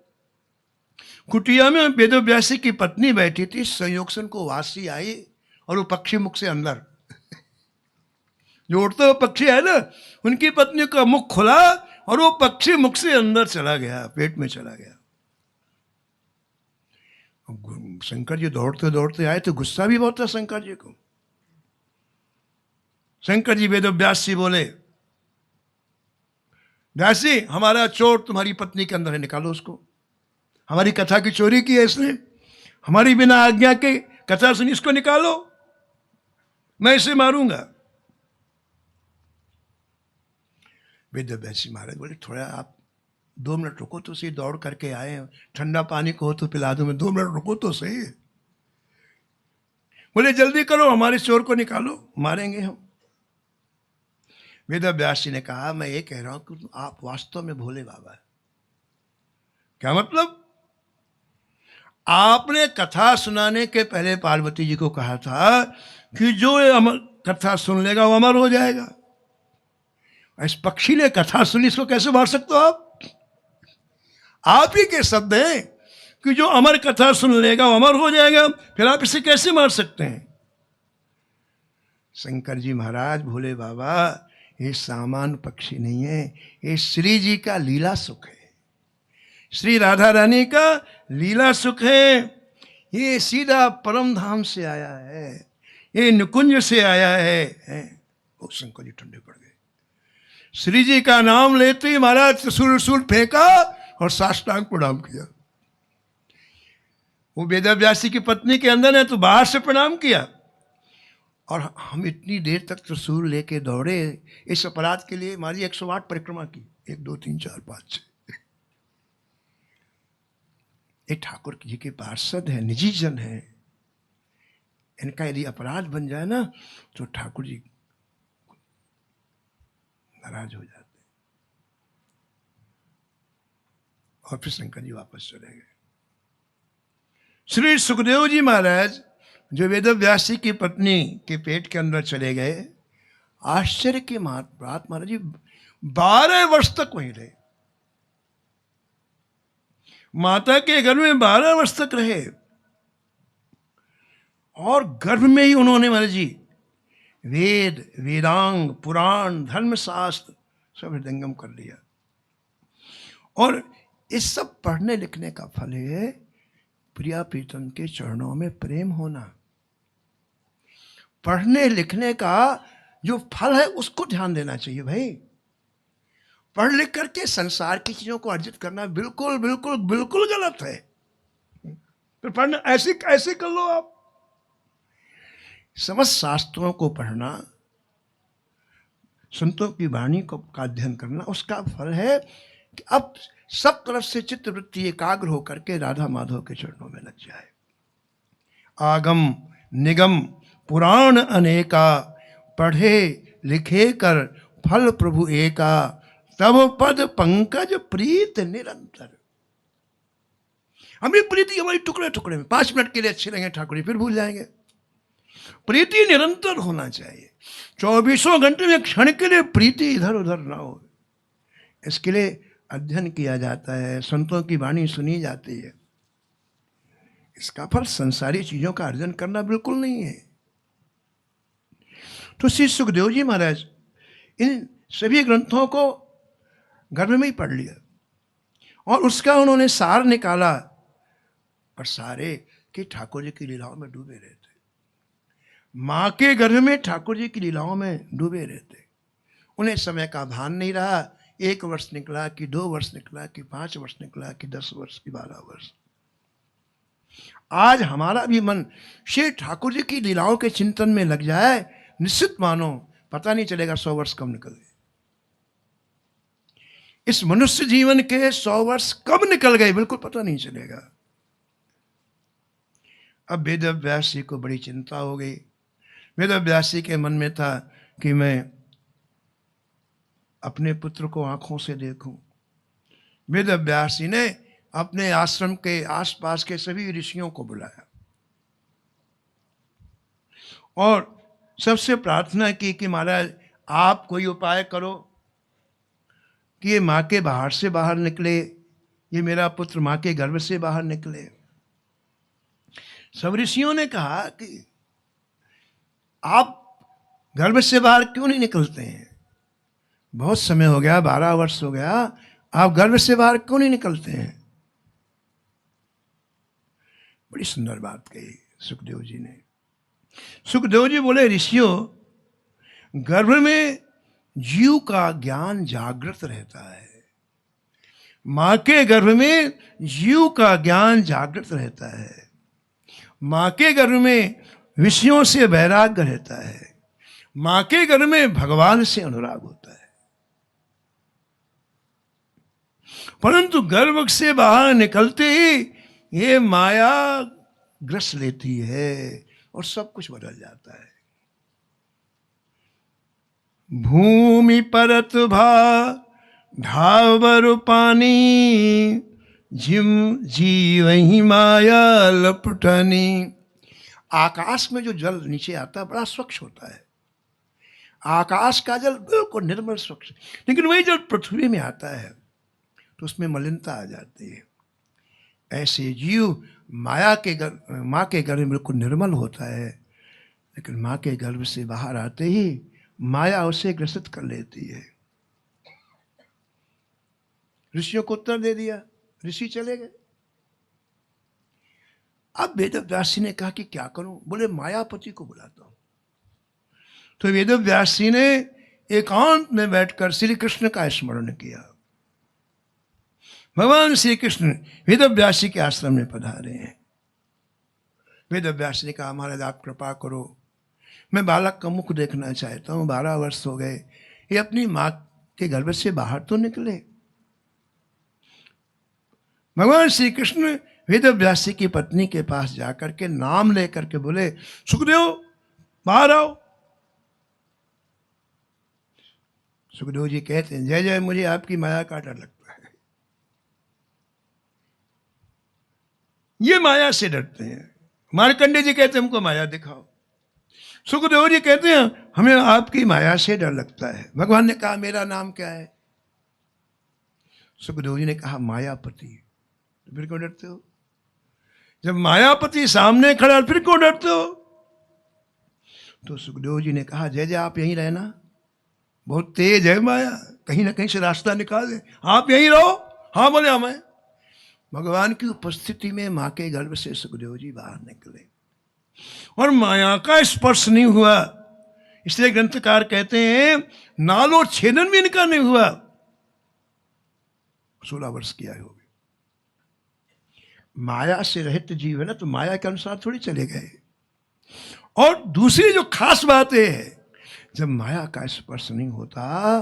कुटिया में वेदव्यास की पत्नी बैठी थी। संयोग से उनको वासी आई और वो पक्षी मुख से अंदर जो उड़ते हुए पक्षी है ना, उनकी पत्नी का मुख खुला और वो पक्षी मुख से अंदर चला गया, पेट में चला गया। शंकर जी दौड़ते दौड़ते आए तो गुस्सा भी बहुत था शंकर जी को। शंकर जी वेदव्यास जी बोले, व्यास जी, हमारा चोर तुम्हारी पत्नी के अंदर है, निकालो उसको। हमारी कथा की चोरी की है इसने, हमारी बिना आज्ञा के कथा सुनी, इसको निकालो, मैं इसे मारूंगा। वेदव्यास जी महाराज बोले, थोड़ा आप 2 मिनट रुको तो सही, दौड़ करके आए हैं, ठंडा पानी को तो पिला दो, मैं 2 मिनट रुको तो सही। बोले जल्दी करो, हमारे चोर को निकालो, मारेंगे हम। वेदव्यास जी ने कहा, मैं ये कह रहा हूं कि आप वास्तव में भोले बाबा है। क्या मतलब? आपने कथा सुनाने के पहले पार्वती जी को कहा था कि जो अमर कथा सुन लेगा वो अमर हो जाएगा। इस पक्षी ने कथा सुनी, इसको कैसे मार सकते हो आप? आप ही के शब्द हैं कि जो अमर कथा सुन लेगा वो अमर हो जाएगा, फिर आप इसे कैसे मार सकते हैं? शंकर जी महाराज, भोले बाबा, ये सामान्य पक्षी नहीं है, ये श्री जी का लीला सुख है, श्री राधा रानी का लीला सुख है। ये सीधा परम धाम से आया है, ये निकुंज से आया है। वो शंकर जी ठंडे पड़ गए। श्री जी का नाम लेते ही महाराज त्रिशूल फेंका और साष्टांग प्रणाम किया। वो वेदव्यास की पत्नी के अंदर है तो बाहर से प्रणाम किया। और हम इतनी देर तक त्रिशूल लेके दौड़े इस अपराध के लिए, हमारी 108 परिक्रमा की, 1 2 3 4 5 6। ये ठाकुर जी के पार्षद है, निजी जन है, इनका यदि अपराध बन जाए ना तो ठाकुर जी नाराज हो जाते। और फिर शंकर जी वापस चले गए। श्री सुखदेव जी महाराज जो वेदव्यास की पत्नी के पेट के अंदर चले गए, आश्चर्य की बात महाराज जी 12 वर्ष तक वहीं रहे। माता के घर में 12 वर्ष तक रहे और गर्भ में ही उन्होंने महाराज जी वेद, वेदांग, पुराण, धर्मशास्त्र सब हृदयंगम कर लिया। और इस सब पढ़ने लिखने का फल है प्रिया प्रीतम के चरणों में प्रेम होना। पढ़ने लिखने का जो फल है उसको ध्यान देना चाहिए भाई। पढ़ लिख करके संसार की चीजों को अर्जित करना बिल्कुल बिल्कुल बिल्कुल गलत है। फिर पढ़ना ऐसे कर लो आप। समस्त शास्त्रों को पढ़ना, संतों की वाणी का अध्ययन करना, उसका फल है कि अब सब तरफ से चित्त वृत्ति एकाग्र होकर के राधा माधव के चरणों में लग जाए। आगम निगम पुराण अनेका, पढ़े लिखे कर फल प्रभु एका, तब पद पंकज प्रीत निरंतर। हमारी प्रीति हमारी टुकड़े टुकड़े में 5 मिनट के लिए अच्छे लगेंगे ठाकुर जी, फिर भूल जाएंगे। प्रीति निरंतर होना चाहिए, 24 घंटे में क्षण के लिए प्रीति इधर उधर ना हो। इसके लिए अध्ययन किया जाता है, संतों की वाणी सुनी जाती है। इसका फल संसारी चीजों का अर्जन करना बिल्कुल नहीं है। तो श्री सुखदेव जी महाराज इन सभी ग्रंथों को गर्भ में ही पढ़ लिया और उसका उन्होंने सार निकाला, और सारे कि ठाकुर जी की लीलाओं में डूबे रहते, माँ के गर्भ में ठाकुर जी की लीलाओं में डूबे रहते। उन्हें समय का भान नहीं रहा, 1 वर्ष निकला कि 2 वर्ष निकला कि 5 वर्ष निकला कि 10 वर्ष कि 12 वर्ष। आज हमारा भी मन श्री ठाकुर जी की लीलाओं के चिंतन में लग जाए, निश्चित मानो पता नहीं चलेगा 100 वर्ष कब निकल गए। इस मनुष्य जीवन के 100 वर्ष कब निकल गए बिल्कुल पता नहीं चलेगा। अब वेद व्यास जी को बड़ी चिंता हो गई। वेद व्यास जी के मन में था कि मैं अपने पुत्र को आंखों से देखूं। वेद व्यास जी ने अपने आश्रम के आसपास के सभी ऋषियों को बुलाया और सबसे प्रार्थना की कि महाराज आप कोई उपाय करो कि ये माँ के बाहर से बाहर निकले, ये मेरा पुत्र माँ के गर्भ से बाहर निकले। सब ऋषियों ने कहा कि आप गर्भ से बाहर क्यों नहीं निकलते हैं? बहुत समय हो गया, 12 वर्ष हो गया, आप गर्भ से बाहर क्यों नहीं निकलते हैं? बड़ी सुंदर बात कही सुखदेव जी ने। सुखदेव जी बोले, ऋषियों, गर्भ में जीव का ज्ञान जागृत रहता है। माँ के गर्भ में जीव का ज्ञान जागृत रहता है। माँ के गर्भ में विषयों से वैराग्य रहता है। माँ के गर्भ में भगवान से अनुराग होता है। परंतु गर्भ से बाहर निकलते ही ये माया ग्रस लेती है और सब कुछ बदल जाता है। भूमि परत भा ढावर पानी, झिम जीव ही माया लपटनी। आकाश में जो जल नीचे आता है बड़ा स्वच्छ होता है। आकाश का जल बिल्कुल निर्मल स्वच्छ, लेकिन वही जल पृथ्वी में आता है तो उसमें मलिनता आ जाती है। ऐसे जीव माया के माँ के गर्भ में बिल्कुल निर्मल होता है, लेकिन माँ के गर्भ से बाहर आते ही माया उसे ग्रसित कर लेती है। ऋषियों को उत्तर दे दिया, ऋषि चले गए। अब वेदव्यास जी ने कहा कि क्या करूं? बोले मायापति को बुलाता हूं। तो वेदव्यास जी ने एकांत में बैठकर श्री कृष्ण का स्मरण किया। भगवान श्री कृष्ण वेदव्यास जी के आश्रम में पधारे हैं। वेदव्यास ने कहा, महाराज आप कृपा करो, मैं बालक का मुख देखना चाहता हूँ। 12 वर्ष हो गए, ये अपनी माँ के गर्भ से बाहर तो निकले। भगवान श्री कृष्ण वेदव्यास जी की पत्नी के पास जाकर के नाम लेकर के बोले, सुखदेव बाहर आओ। सुखदेव जी कहते हैं, जय जय, मुझे आपकी माया का डर लगता है। ये माया से डरते हैं। मार्कंडेय जी कहते हैं, हमको माया दिखाओ। सुखदेव जी कहते हैं, हमें आपकी माया से डर लगता है। भगवान ने कहा, मेरा नाम क्या है? सुखदेव जी ने कहा, मायापति। तो फिर क्यों डरते हो? जब मायापति सामने खड़ा, फिर क्यों डरते हो? तो सुखदेव जी ने कहा, जय जय आप यहीं रहना, बहुत तेज है माया, कहीं ना कहीं से रास्ता निकाल दे, आप यहीं रहो। हाँ बोले, हाँ। मैं भगवान की उपस्थिति में माँ के गर्भ से सुखदेव जी बाहर निकले और माया का स्पर्श नहीं हुआ। इसलिए ग्रंथकार कहते हैं, नालो छेदन भी इनका नहीं हुआ। 16 वर्ष की आयु हो गई। माया से रहित जीव है ना, तो माया के अनुसार थोड़ी चले गए। और दूसरी जो खास बात है, जब माया का स्पर्श नहीं होता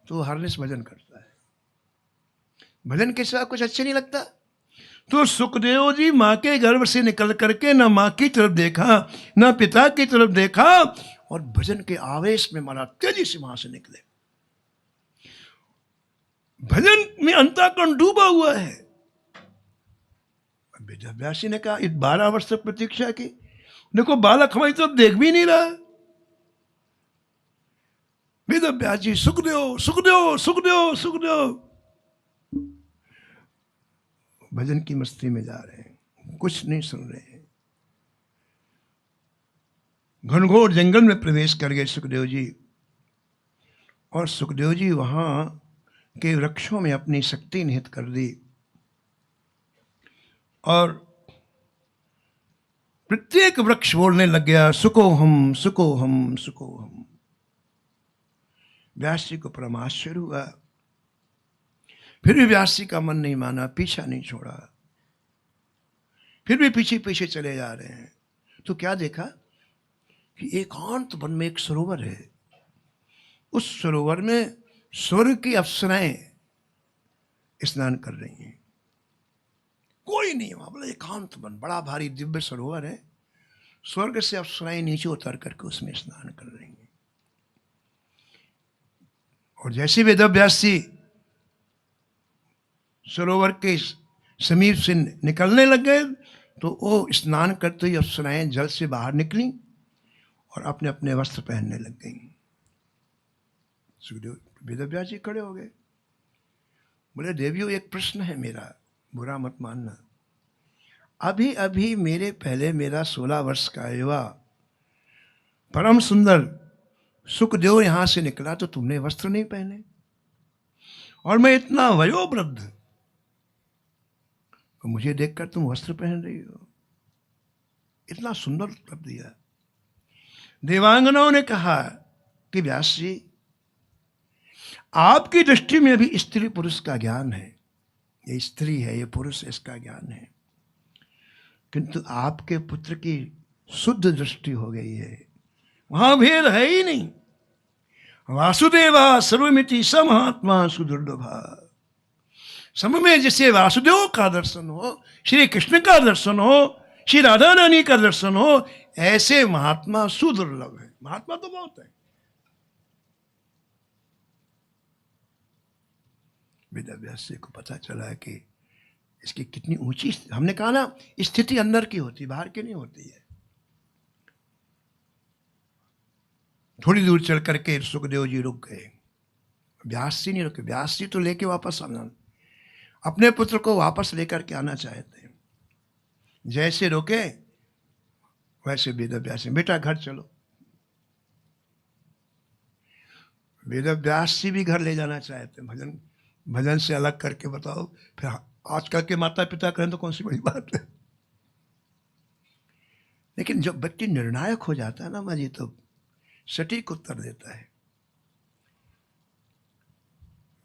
तो हरनिश भजन करता है। भजन के सिवा कुछ अच्छे नहीं लगता। तो सुखदेव जी माँ के गर्भ से निकल करके न माँ की तरफ देखा, न पिता की तरफ देखा, और भजन के आवेश में मारा तेजी से वहां से निकले। भजन में अंतःकरण डूबा हुआ है। वेदव्यास जी ने कहा, 12 वर्ष तक प्रतीक्षा की, देखो बालक हमारी तरफ देख भी नहीं रहा। वेद व्यास जी सुखदेव सुखदेव सुखदेव सुखदेव भजन की मस्ती में जा रहे हैं, कुछ नहीं सुन रहे हैं। घनघोर जंगल में प्रवेश कर गए सुखदेव जी, और सुखदेव जी वहां के वृक्षों में अपनी शक्ति निहित कर दी, और प्रत्येक वृक्ष बोलने लग गया सुको हम सुको हम सुको हम। व्यास जी को परम आश्चर्य हुआ, फिर भी व्यास जी का मन नहीं माना, पीछा नहीं छोड़ा, फिर भी पीछे पीछे चले जा रहे हैं। तो क्या देखा कि एकांत वन में एक सरोवर है, उस सरोवर में स्वर्ग की अप्सराएं स्नान कर रही हैं। कोई नहीं वहां, बोला एकांत वन, बड़ा भारी दिव्य सरोवर है, स्वर्ग से अप्सराएं नीचे उतर करके उसमें स्नान कर रही हैं। और जैसे वेद व्यास जी सरोवर के समीप से निकलने लग गए, तो वो स्नान करते हुए अप्सराएं जल से बाहर निकली और अपने अपने वस्त्र पहनने लग गई। सुखदेव वेद व्यास जी खड़े हो गए, बोले देवियों एक प्रश्न है मेरा, बुरा मत मानना। अभी अभी मेरे पहले मेरा 16 वर्ष का युवा परम सुंदर सुखदेव यहां से निकला तो तुमने वस्त्र नहीं पहने, और मैं इतना वयोवृद्ध, मुझे देखकर तुम वस्त्र पहन रही हो, इतना सुंदर उत्तर दिया। देवांगनाओं ने कहा कि व्यास जी आपकी दृष्टि में भी स्त्री पुरुष का ज्ञान है, ये स्त्री है ये पुरुष है इसका ज्ञान है, किंतु आपके पुत्र की शुद्ध दृष्टि हो गई है, वहां भेद है ही नहीं। वासुदेवा सर्वमिति समहात्मा सुदुर्लभा। सम में जैसे वासुदेव का दर्शन हो, श्री कृष्ण का दर्शन हो, श्री राधा रानी का दर्शन हो, ऐसे महात्मा सुदुर्लभ है। महात्मा तो बहुत है। वेद व्यास को पता चला कि इसकी कितनी ऊंची, हमने कहा ना स्थिति अंदर की होती, बाहर की नहीं होती है। थोड़ी दूर चल करके सुखदेव जी रुक गए, व्यास जी नहीं रुके। व्यास जी तो लेके वापस आना, अपने पुत्र को वापस लेकर के आना चाहते हैं। जैसे रोके वैसे वेद व्यास, बेटा घर चलो। वेद व्यास जी भी घर ले जाना चाहते हैं, भजन भजन से अलग करके बताओ। फिर आजकल के माता पिता करें तो कौन सी बड़ी बात है। लेकिन जब व्यक्ति निर्णायक हो जाता है ना माँ जी, तो सटीक उत्तर देता है।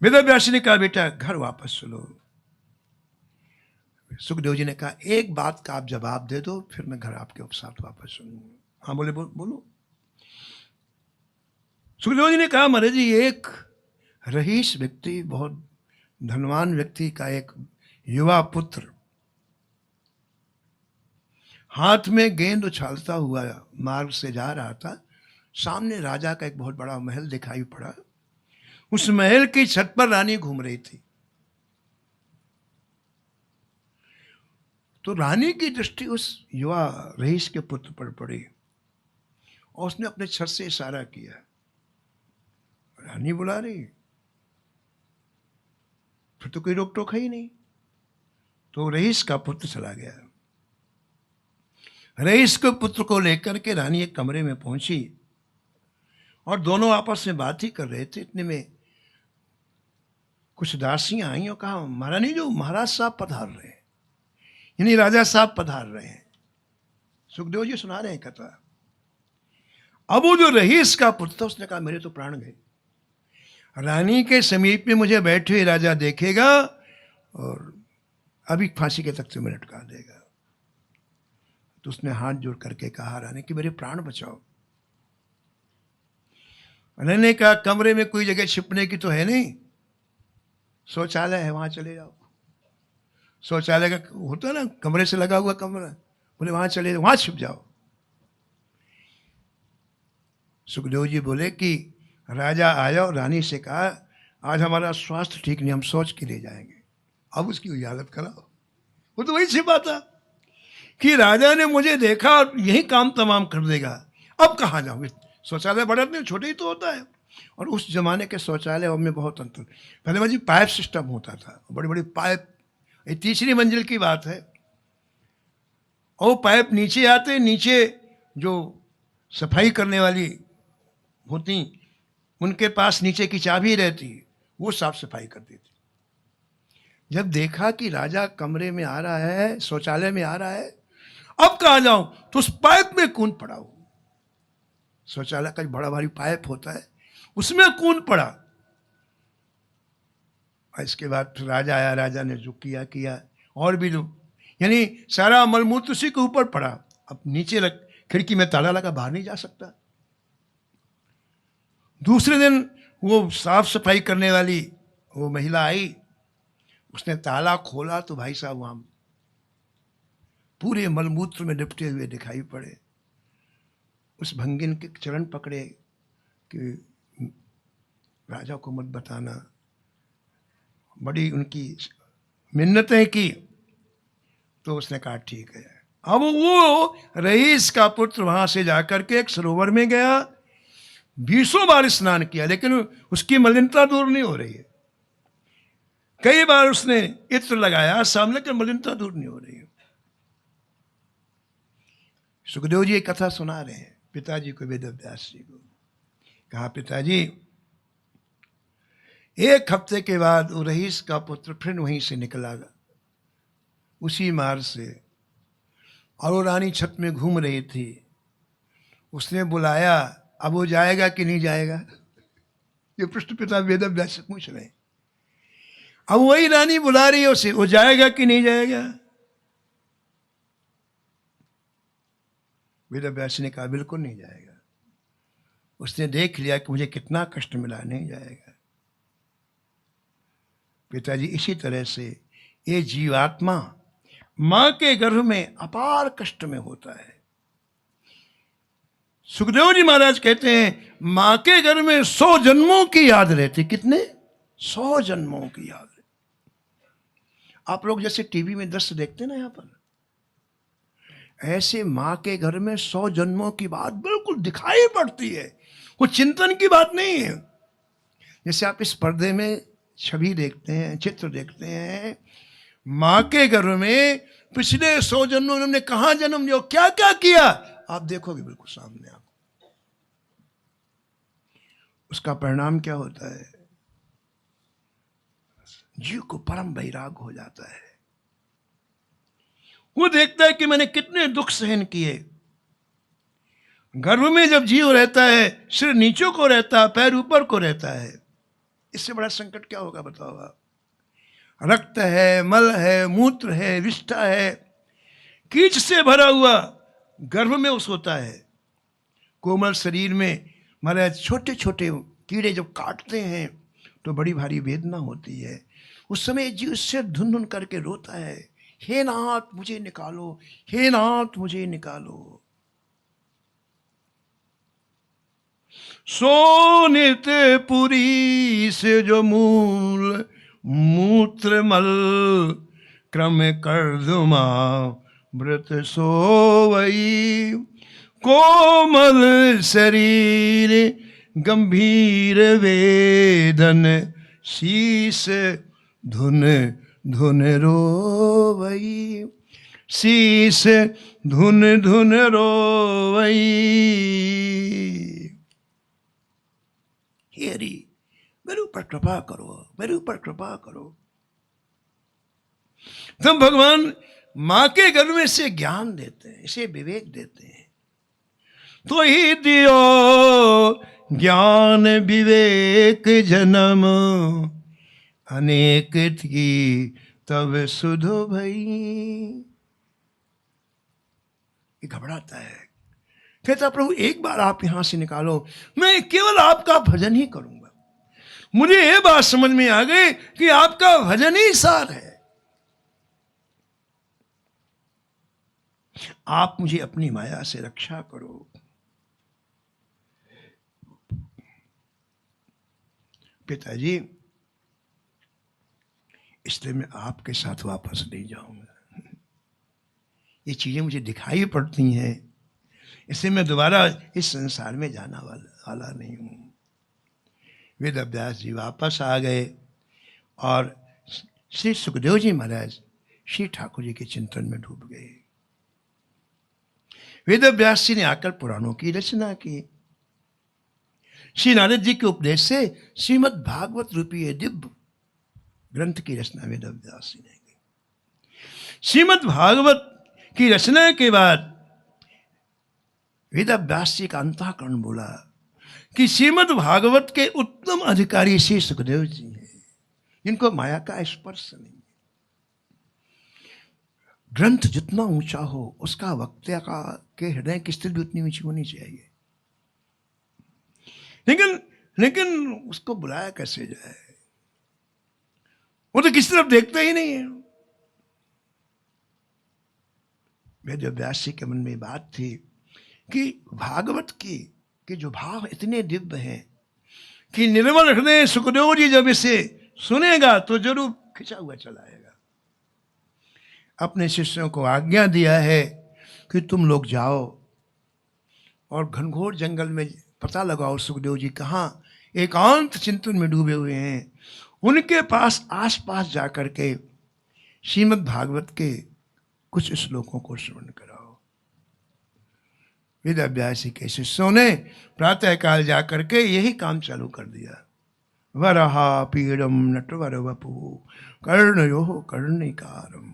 वेद व्यास ने कहा बेटा घर वापस चलो। सुखदेव जी ने कहा एक बात का आप जवाब दे दो, फिर मैं घर आपके साथ वापस चलूंगा। हाँ बोले बोलो। सुखदेव जी ने कहा महाराज जी एक रईस व्यक्ति, बहुत धनवान व्यक्ति का एक युवा पुत्र हाथ में गेंद उछालता हुआ मार्ग से जा रहा था। सामने राजा का एक बहुत बड़ा महल दिखाई पड़ा। उस महल की छत पर रानी घूम रही थी। तो रानी की दृष्टि उस युवा रईस के पुत्र पर पड़ी और उसने अपने छत से इशारा किया। रानी बुला रही, फिर तो कोई रोक टोक है ही नहीं। तो रईस का पुत्र चला गया। रईस के पुत्र को लेकर के रानी एक कमरे में पहुंची और दोनों आपस में बात ही कर रहे थे। इतने में कुछ दासियां आई और कहा महारानी जो महाराज साहब पधार रहे हैं, यानी राजा साहब पधार रहे हैं। सुखदेव जी सुना रहे हैं कथा। अब वो जो रईस का पुत्र था उसने कहा मेरे तो प्राण गए, रानी के समीप में मुझे बैठे हुए राजा देखेगा और अभी फांसी के तख्ते में लटका देगा। तो उसने हाथ जोड़ करके कहा रानी कि मेरे प्राण बचाओ। रानी ने कहा कमरे में कोई जगह छिपने की तो है नहीं, शौचालय है वहां चले जाओ। शौचालय का होता है ना कमरे से लगा हुआ कमरा, बोले वहां चले जाओ, वहां छिप जाओ। सुखदेव जी बोले कि राजा आया और रानी से कहा आज हमारा स्वास्थ्य ठीक नहीं, हम सोच के ले जाएंगे। अब उसकी हालत कराओ। वो तो वही छिपा था। कि राजा ने मुझे देखा और यही काम तमाम कर देगा, अब कहाँ जाऊँ? शौचालय बड़ा नहीं, छोटे ही तो होता है। और उस जमाने के शौचालय में बहुत अंतर। पहले भाई पाइप सिस्टम होता था, बड़ी बड़ी पाइप, ये तीसरी मंजिल की बात है, और पाइप नीचे आते, नीचे जो सफाई करने वाली होती उनके पास नीचे की चाबी रहती, वो साफ सफाई करती थी। जब देखा कि राजा कमरे में आ रहा है, शौचालय में आ रहा है, अब कहाँ जाऊं, तो उस पाइप में कूद पड़ा। वो शौचालय का बड़ा भारी पाइप होता है, उसमें कूद पड़ा। और इसके बाद फिर राजा आया, राजा ने जो किया किया, और भी जो, यानी सारा मलमूत्र उसी के ऊपर पड़ा। अब नीचे लग, खिड़की में ताला लगा, बाहर नहीं जा सकता। दूसरे दिन वो साफ सफाई करने वाली वो महिला आई, उसने ताला खोला तो भाई साहब वहां पूरे मलमूत्र में लिपटे हुए दिखाई पड़े। उस भंगिन के चरण पकड़े कि राजा को मत बताना, बड़ी उनकी मिन्नतें की। तो उसने कहा ठीक है। अब वो रईस का पुत्र वहां से जाकर के एक सरोवर में गया, 20 बार स्नान किया, लेकिन उसकी मलिनता दूर नहीं हो रही है। कई बार उसने इत्र लगाया सामने, की मलिनता दूर नहीं हो रही है। सुखदेव जी एक कथा सुना रहे हैं पिताजी को, वेद व्यास जी को। कहा पिताजी, एक हफ्ते के बाद वो रईस का पुत्र फिर वहीं से निकला उसी मार्ग से, और वो रानी छत में घूम रही थी। उसने बुलाया, अब वो जाएगा कि नहीं जाएगा, ये पृष्ठ पिता वेद व्यास से पूछ रहे हैं। अब वही रानी बुला रही है उसे, वो जाएगा कि नहीं जाएगा? वेद व्यास ने कहा बिल्कुल नहीं जाएगा। उसने देख लिया कि मुझे कितना कष्ट मिला, नहीं जाएगा। पिताजी, इसी तरह से ये जीवात्मा मां के गर्भ में अपार कष्ट में होता है। सुखदेव जी महाराज कहते हैं मां के गर्भ में 100 जन्मों की याद रहती। कितने? 100 जन्मों की याद। आप लोग जैसे टीवी में दृश्य देखते हैं ना, यहां पर ऐसे मां के घर में 100 जन्मों की बात बिल्कुल दिखाई पड़ती है। कोई चिंतन की बात नहीं है। जैसे आप इस पर्दे में छवि देखते हैं, चित्र देखते हैं, मां के घर में पिछले 100 जन्मों में उन्होंने कहां जन्म लिया, क्या क्या किया, आप देखोगे बिल्कुल सामने। आप उसका परिणाम क्या होता है? जीव को परम वैराग हो जाता है। वो देखता है कि मैंने कितने दुख सहन किए। गर्भ में जब जीव रहता है, सिर नीचों को रहता है, पैर ऊपर को रहता है, इससे बड़ा संकट क्या होगा बताओ आप? रक्त है, मल है, मूत्र है, विष्ठा है, कीच से भरा हुआ गर्भ में उस होता है। कोमल शरीर में महाराज छोटे छोटे कीड़े जब काटते हैं तो बड़ी भारी वेदना होती है। उस समय जीव सिर धुन धुन करके रोता है, हे नाथ मुझे निकालो, हे नाथ मुझे निकालो। सोनित पुरी से जो मूल मूत्र मल क्रम कर दुमा व्रत सोवई। कोमल शरीर गंभीर वेदन शीस धुन धुन रोवई। शीस धुन धुन रोवई। हे हरि, मेरे ऊपर कृपा करो, मेरे ऊपर कृपा करो। तब भगवान मां के गर्भ में इसे ज्ञान देते हैं, इसे विवेक देते हैं। तो ही दियो ज्ञान विवेक जन्म, अनेक थी तब सुधो भई। घबराता है, कहता प्रभु एक बार आप यहां से निकालो, मैं केवल आपका भजन ही करूंगा। मुझे ये बात समझ में आ गई कि आपका भजन ही सार है। आप मुझे अपनी माया से रक्षा करो। पिताजी, इसलिए मैं आपके साथ वापस नहीं जाऊंगा। ये चीज़ें मुझे दिखाई पड़ती हैं, इससे मैं दोबारा इस संसार में जाना वाला नहीं हूँ। वेद व्यास जी वापस आ गए और श्री सुखदेव जी महाराज श्री ठाकुर जी के चिंतन में डूब गए। वेद व्यास जी ने आकर पुराणों की रचना की। श्री नारद जी के उपदेश से श्रीमद् भागवत रूपी ये दिव्य ग्रंथ की रचना वेद व्यास जी ने की। श्रीमद् भागवत की रचना के बाद वेद व्यास जी का अंतःकरण बोला कि श्रीमद् भागवत के उत्तम अधिकारी श्री सुखदेव जी हैं, जिनको माया का स्पर्श नहीं है। ग्रंथ जितना ऊंचा हो उसका वक्ता का के हृदय की स्थिति भी उतनी ऊंची होनी चाहिए। लेकिन उसको बुलाया कैसे जाए, वो तो किसी तरफ देखता ही नहीं है। वेद व्यास जी के मन में बात थी कि भागवत की जो भाव इतने दिव्य हैं कि निर्मल हृदय सुखदेव जी जब इसे सुनेगा तो जरूर खिंचा हुआ चला आएगा। अपने शिष्यों को आज्ञा दिया है कि तुम लोग जाओ और घनघोर जंगल में पता लगाओ सुखदेव जी कहाँ एकांत चिंतन में डूबे हुए हैं। उनके पास आसपास जाकर के श्रीमद् भागवत के कुछ श्लोकों को श्रवण कराओ। वेद व्यास जी के शिष्यों ने प्रातः काल जाकर के यही काम चालू कर दिया। वरहा पीड़म नटवर वपु कर्णयो कर्णिकारम।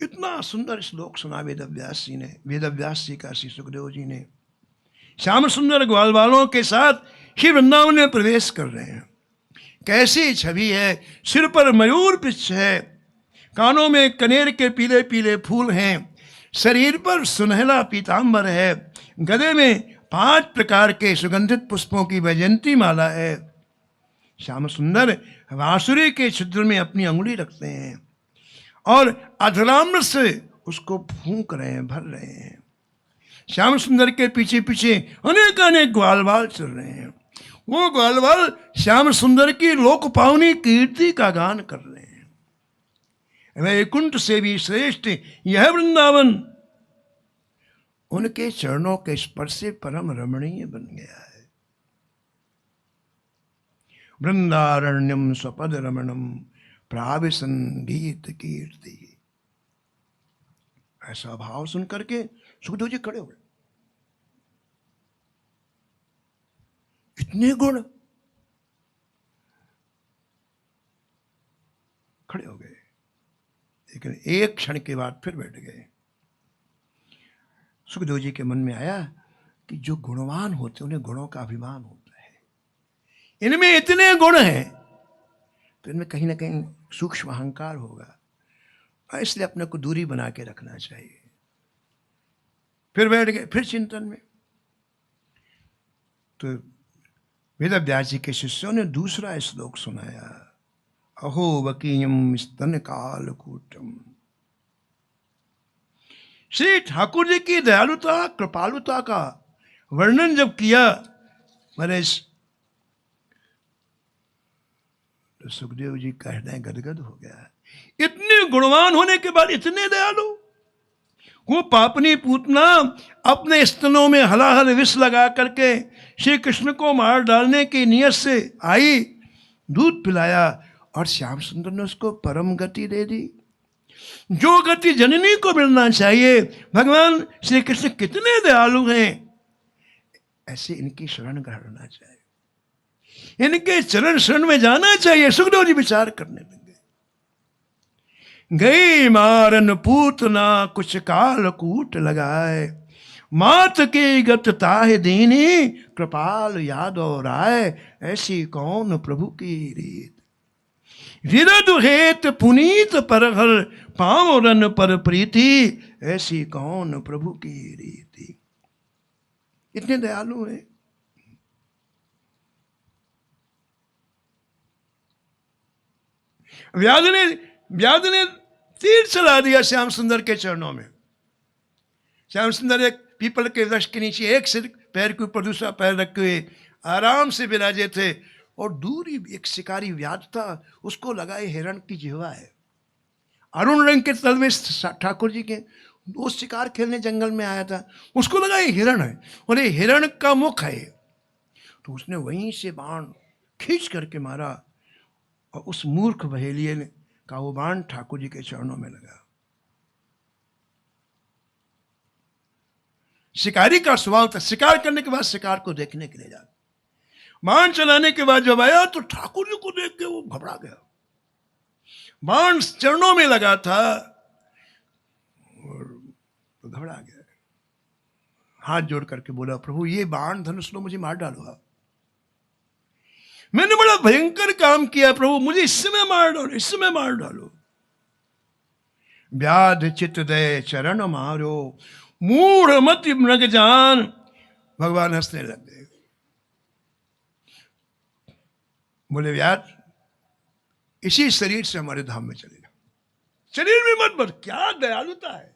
इतना सुंदर श्लोक सुना वेद व्यास जी ने, वेद व्यास जी का श्री सुखदेव जी ने। श्याम सुंदर ग्वाल वालों के साथ श्री वृंदावन में प्रवेश कर रहे हैं। कैसी छवि है, सिर पर मयूर पुच्छ है, कानों में कनेर के पीले पीले फूल हैं, शरीर पर सुनहला पीतांबर है, गले में 5 प्रकार के सुगंधित पुष्पों की वैजयंती माला है। श्याम सुंदर बांसुरी के छिद्र में अपनी अंगुली रखते हैं और अधराम्र से उसको फूंक रहे हैं, भर रहे हैं। श्याम सुंदर के पीछे पीछे अनेक ग्वालवाल चल रहे हैं। वो ग्वालवाल श्याम सुंदर की लोक पावनी कीर्ति का गान कर रहे हैं। वैकुंठ से भी श्रेष्ठ यह वृंदावन उनके चरणों के स्पर्श से परम रमणीय बन गया है। वृंदारण्यम स्वपद रमणम प्राविशन गीत कीर्ति। ऐसा भाव सुन करके सुखदेव जी खड़े हो गए। इतने गुण, खड़े हो गए, लेकिन एक क्षण के बाद फिर बैठ गए। सुखदेव जी के मन में आया कि जो गुणवान होते उन्हें गुणों का अभिमान होता है। इनमें इतने गुण हैं तो इनमें कहीं ना कहीं सूक्ष्म अहंकार होगा, इसलिए अपने को दूरी बना के रखना चाहिए। फिर बैठ गए, फिर चिंतन में। तो वेद व्यास जी के शिष्यों ने दूसरा श्लोक सुनाया। अहो वकीयम स्तन कालकूटम। श्री ठाकुर जी की दयालुता कृपालुता का वर्णन जब किया महाराज, तो सुखदेव जी का हृदय गदगद हो गया। इतने गुणवान होने के बाद इतने दयालु। वो पापनी पूतना अपने स्तनों में हलाहल विष लगा करके श्री कृष्ण को मार डालने की नियत से आई, दूध पिलाया और श्याम सुंदर ने उसको परम गति दे दी, जो गति जननी को मिलना चाहिए। भगवान श्री कृष्ण कितने दयालु हैं। ऐसे इनकी शरण ग्रहणना चाहिए, इनके चरण शरण में जाना चाहिए। सुखदेव जी विचार करने लगे। गई मारन पूतना कुछ काल कूट लगाए, मात की गत ताहि दीनी कृपाल यादव राय। ऐसी कौन प्रभु की रीत, विरद हेत पुनीत परहर पावरन पर प्रीति। ऐसी कौन प्रभु की रीति। इतने दयालु हैं। व्याध ने तीर चला दिया श्याम सुंदर के चरणों में। श्याम सुंदर एक पीपल के वृक्ष के नीचे एक सिर पैर के ऊपर दूसरा पैर रखे हुए आराम से विराजे थे, और दूर ही एक शिकारी व्याध था, उसको लगाए हिरण की जिह्वा है। अरुण रंग के तलवे ठाकुर जी के, वो शिकार खेलने जंगल में आया था, उसको लगा ये हिरण है और ये हिरण का मुख है, तो उसने वहीं से बाण खींच करके मारा और उस मूर्ख बहेलिये ने का वो बाण ठाकुर जी के चरणों में लगा। शिकारी का स्वभाव था, शिकार करने के बाद शिकार को देखने के लिए जाता, बाण चलाने के बाद जब आया तो ठाकुर जी को देख के वो घबरा गया, बाण चरणों में लगा था और तो घबरा गया, हाथ जोड़ करके बोला, प्रभु ये बाण धनुष लो, मुझे मार डालो आप, मैंने बड़ा भयंकर काम किया प्रभु, मुझे इस समय मार डालो, इस समय मार डालो। व्याध चित दे चरण मारो, मूढ़ मति मृग जान। भगवान हंसने लग गए, बोले व्याध इसी शरीर से हमारे धाम में चलेगा, शरीर में मत भर, क्या दयालुता है।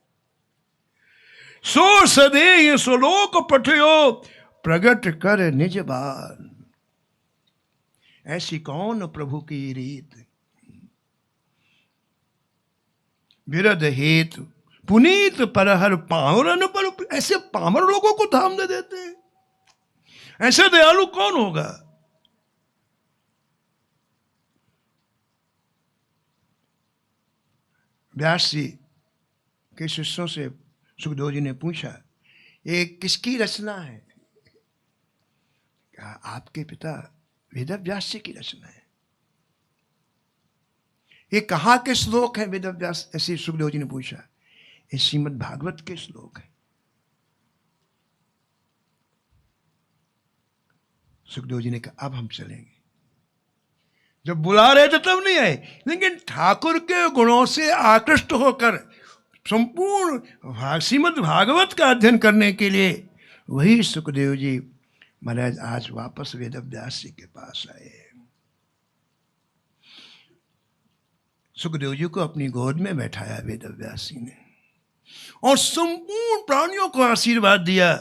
सो सदे सो लोक पठयो, प्रगट कर निज बान। ऐसी कौन प्रभु की रीत, विरध हेतु पुनीत परहर पामरन पर। ऐसे पामर लोगों को धाम दे देते हैं, ऐसे दयालु कौन होगा। व्यास जी के शिष्यों से सुखदेव जी ने पूछा, ये किसकी रचना है। कहा आपके पिता वेद व्यास जी की रचना है। ये कहाँ के श्लोक है वेद व्यास, ऐसे सुखदेव जी ने पूछा। ये श्रीमद् भागवत के श्लोक है। सुखदेव जी ने कहा अब हम चलेंगे। जब बुला रहे थे तब नहीं आए, लेकिन ठाकुर के गुणों से आकृष्ट होकर संपूर्ण श्रीमद् भागवत का अध्ययन करने के लिए वही सुखदेव जी महाराज आज वापस वेद व्यास जी के पास आए। सुखदेव जी को अपनी गोद में बैठाया वेद व्यास जी ने और संपूर्ण प्राणियों को आशीर्वाद दिया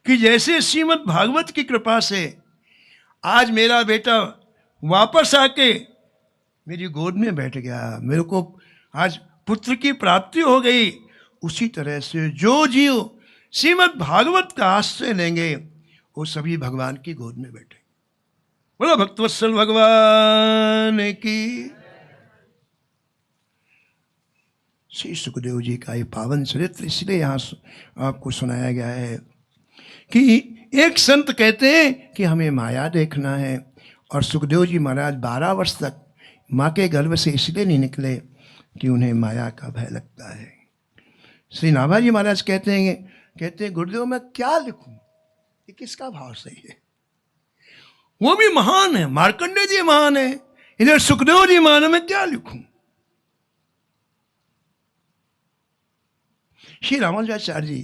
कि जैसे श्रीमद् भागवत की कृपा से आज मेरा बेटा वापस आके मेरी गोद में बैठ गया, मेरे को आज पुत्र की प्राप्ति हो गई, उसी तरह से जो जीव श्रीमद् भागवत का आश्रय लेंगे वो सभी भगवान की गोद में बैठे। बोलो भक्तवत्सल भगवान की। श्री सुखदेव जी का ये पावन चरित्र इसलिए यहाँ आपको सुनाया गया है कि एक संत कहते हैं कि हमें माया देखना है, और सुखदेव जी महाराज 12 वर्ष तक माँ के गर्भ से इसलिए नहीं निकले कि उन्हें माया का भय लगता है। श्री नाभाजी महाराज कहते हैं गुरुदेव मैं क्या लिखूं, ये किसका भाव सही है। वो भी महान है, मार्कंडेय जी महान है, इधर सुखदेव जी महान है, मैं क्या लिखूं। श्री रामानुजाचार्य जी,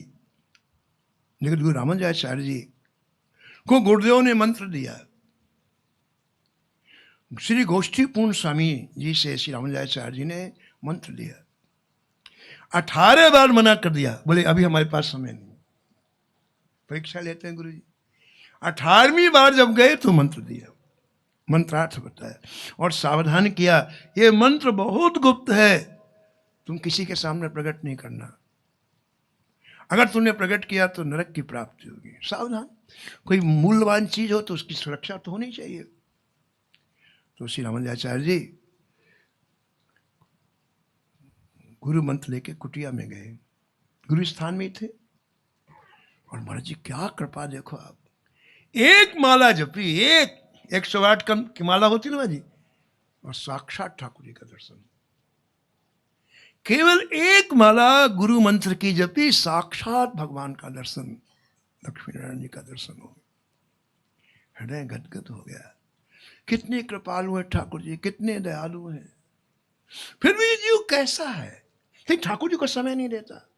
जगत गुरु रामानुजाचार्य जी को गुरुदेव ने मंत्र दिया। श्री गोष्ठी पूर्ण स्वामी जी से श्री रामानुजाचार्य जी ने मंत्र लिया। 18 बार मना कर दिया, बोले अभी हमारे पास समय नहीं, परीक्षा लेते हैं गुरु जी। 18वीं बार जब गए तो मंत्र दिया, मंत्रार्थ बताया और सावधान किया, ये मंत्र बहुत गुप्त है, तुम किसी के सामने प्रकट नहीं करना, अगर तुमने प्रकट किया तो नरक की प्राप्ति होगी, सावधान। कोई मूल्यवान चीज हो तो उसकी सुरक्षा तो होनी चाहिए। तो श्री रामानुजाचार्य जी गुरु मंत्र लेके कुटिया में गए, गुरु स्थान में थे, और महाराज जी क्या कृपा देखो आप, एक माला जपी, 108 की माला होती ना जी, और साक्षात ठाकुर जी का दर्शन। केवल एक माला गुरु मंत्र की जपी, साक्षात भगवान का दर्शन, लक्ष्मी नारायण जी का दर्शन हो गया। हृदय गदगद हो गया। कितने कृपालु है ठाकुर जी, कितने दयालु हैं। फिर भी ये जीव कैसा है, लेकिन ठाकुर जी को समय नहीं देता।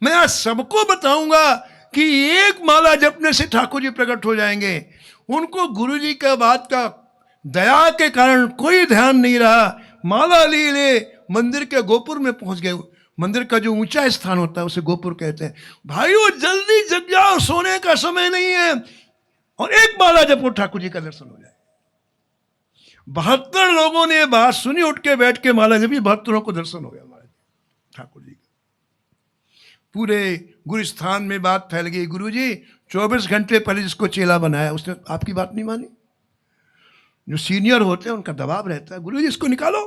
मैं आज सबको बताऊंगा कि एक माला जपने से ठाकुर जी प्रकट हो जाएंगे। उनको गुरु जी का बात का दया के कारण कोई ध्यान नहीं रहा, माला ले मंदिर के गोपुर में पहुंच गए। मंदिर का जो ऊंचा स्थान होता है उसे गोपुर कहते हैं। भाइयों जल्दी जग जाओ, सोने का समय नहीं है, और एक माला जपो, ठाकुर जी का दर्शन हो जाए। 72 लोगों ने बात सुनी, उठ के बैठ के महाराज जी 72 को दर्शन हो गया महाराज ठाकुर जी का। पूरे गुरुस्थान में बात फैल गई, गुरु जी 24 घंटे पहले जिसको चेला बनाया उसने आपकी बात नहीं मानी। जो सीनियर होते हैं उनका दबाव रहता है, गुरु जी इसको निकालो।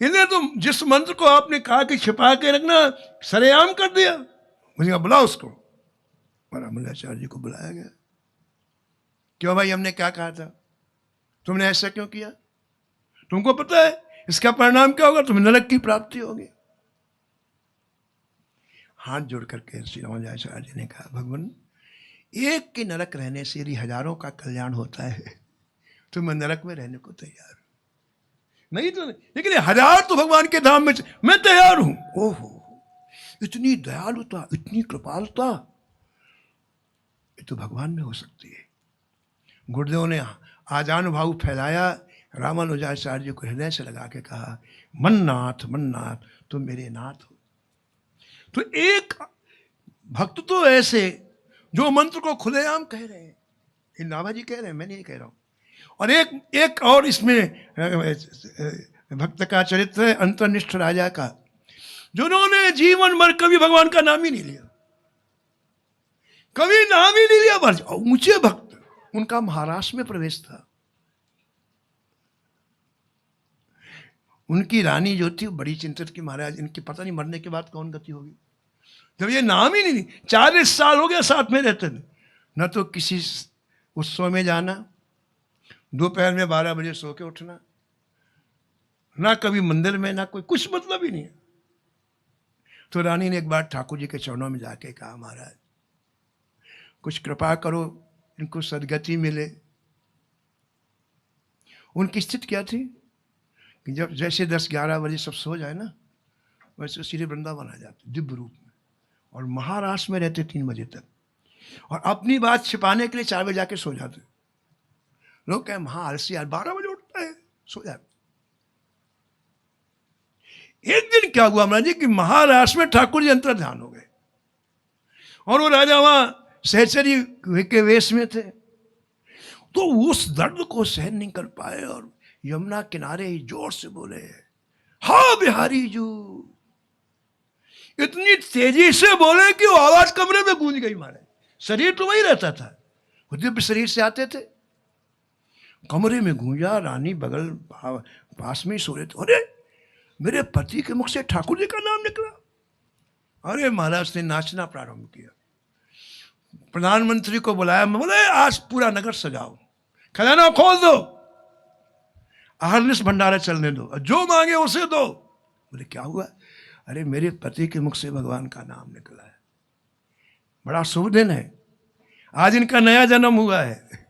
इन्हें तो जिस मंत्र को आपने कहा कि छिपा के रखना सरेआम कर दिया। मुझे कहा बुलाओ उसको। मंगलाचार्य जी को बुलाया गया। क्यों भाई, हमने क्या कहा था, तुमने ऐसा क्यों किया, तुमको पता है इसका परिणाम क्या होगा, तुम्हें नरक की प्राप्ति होगी। हाथ जोड़ करके श्री रामाचार्य जी ने कहा भगवान एक के नरक रहने से यदि हजारों का कल्याण होता है तो मैं नरक में रहने को तैयार हूं। नहीं तो नहीं, लेकिन 1000 तो भगवान के धाम में मैं तैयार हूं। ओहो, इतनी दयालुता, इतनी कृपालुता ये तो भगवान में हो सकती है। गुरुदेव ने आजानुभाव फैलाया, रामानुजाचार्य जी को हृदय से लगा के कहा मन्नाथ मन्नाथ तुम मेरे नाथ हो। तो एक भक्त तो ऐसे जो मंत्र को खुलेआम कह रहे हैं, ये नाभा जी कह रहे हैं, मैं नहीं कह रहा हूं। और एक और इसमें भक्त का चरित्र है अंतर्निष्ठ राजा का, जिन्होंने जीवन भर कभी भगवान का नाम ही नहीं लिया, कभी नाम ही नहीं लिया। बस ऊंचे भक्त, उनका महाराष्ट्र में प्रवेश था। उनकी रानी जो थी बड़ी चिंतित की, महाराज इनकी पता नहीं मरने के बाद कौन गति होगी। जब ये नाम ही नहीं, 40 साल हो गया साथ में रहते थे, न तो किसी उत्सव में जाना, दोपहर में 12 बजे सो के उठना, ना कभी मंदिर में, ना कोई, कुछ मतलब ही नहीं है। तो रानी ने एक बार ठाकुर जी के चरणों में जाके कहा महाराज कुछ कृपा करो, इनको सदगति मिले। उनकी स्थिति क्या थी कि जब जैसे 10-11 बजे सब सो जाए ना, वैसे सीधे वृंदावन आ जाते दिव्य रूप में, और महाराष्ट्र में रहते 3 बजे तक, और अपनी बात छिपाने के लिए 4 बजे जाके सो जाते। लोग कहे महा आलसी यार, 12 बजे उठता है, सो जाते। एक दिन क्या हुआ महाराज जी कि महाराष्ट्र में ठाकुर जी अंतर ध्यान हो गए, और वो राजा वहां सहचरी के वेश में थे। तो उस दर्द को सहन नहीं कर पाए और यमुना किनारे ही जोर से बोले हा बिहारी जू। इतनी तेजी से बोले कि वो आवाज कमरे में गूंज गई। मारे शरीर तो वही रहता था, वो दिव्य शरीर से आते थे, कमरे में गूंजा। रानी बगल पास में ही सो रहे थे। अरे मेरे पति के मुख से ठाकुर जी का नाम निकला। अरे महाराज ने नाचना प्रारंभ किया, प्रधानमंत्री को बुलाया, बोले आज पूरा नगर सजाओ, खजाना खोल दो, अहरनिश भंडारा चलने दो, जो मांगे उसे दो। बोले क्या हुआ? अरे मेरे पति के मुख से भगवान का नाम निकला है, बड़ा शुभ दिन है, आज इनका नया जन्म हुआ है।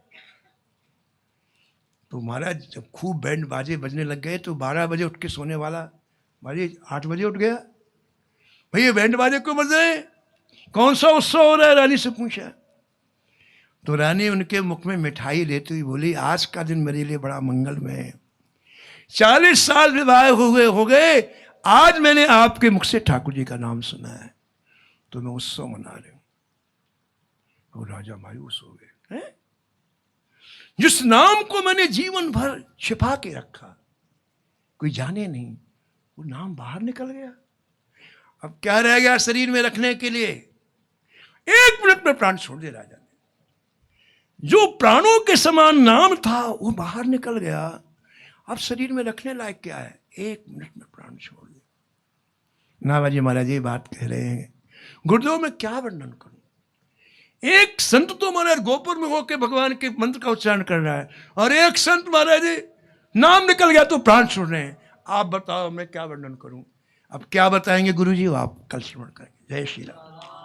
तो महाराज जब खूब बैंड बाजे बजने लग गए तो 12 बजे उठ के सोने वाला भाई 8 बजे उठ गया। भैया बैंड बाजे क्यों बज रहे हैं, कौन सा उत्सव हो रहा है? रानी से पूछा। तो रानी उनके मुख में मिठाई लेती हुई बोली आज का दिन मेरे लिए बड़ा मंगलमय है, 40 साल विवाह हो गए, आज मैंने आपके मुख से ठाकुर जी का नाम सुना है, तो मैं उत्सव मना रही हूं। और राजा मायूस हो गए, हैं? जिस नाम को मैंने जीवन भर छिपा के रखा, कोई जाने नहीं, वो नाम बाहर निकल गया। अब क्या रह गया शरीर में रखने के लिए? 1 मिनट में प्राण छोड़ दिया राजा ने। जो प्राणों के समान नाम था वो बाहर निकल गया। अब शरीर में रखने लायक क्या है? 1 मिनट में प्राण छोड़ दिया। नाभाजी महाराज ये बात कह रहे हैं। गुरुदेव में क्या वर्णन करूं? एक संत तो महाराज गोपुर में होकर भगवान के मंत्र का उच्चारण कर रहा है, और एक संत महाराज नाम निकल गया तो प्राण छोड़ रहे हैं। आप बताओ मैं क्या वर्णन करूं? अब क्या बताएंगे गुरु जी, आप कल श्रवण करेंगे। जय श्री राम।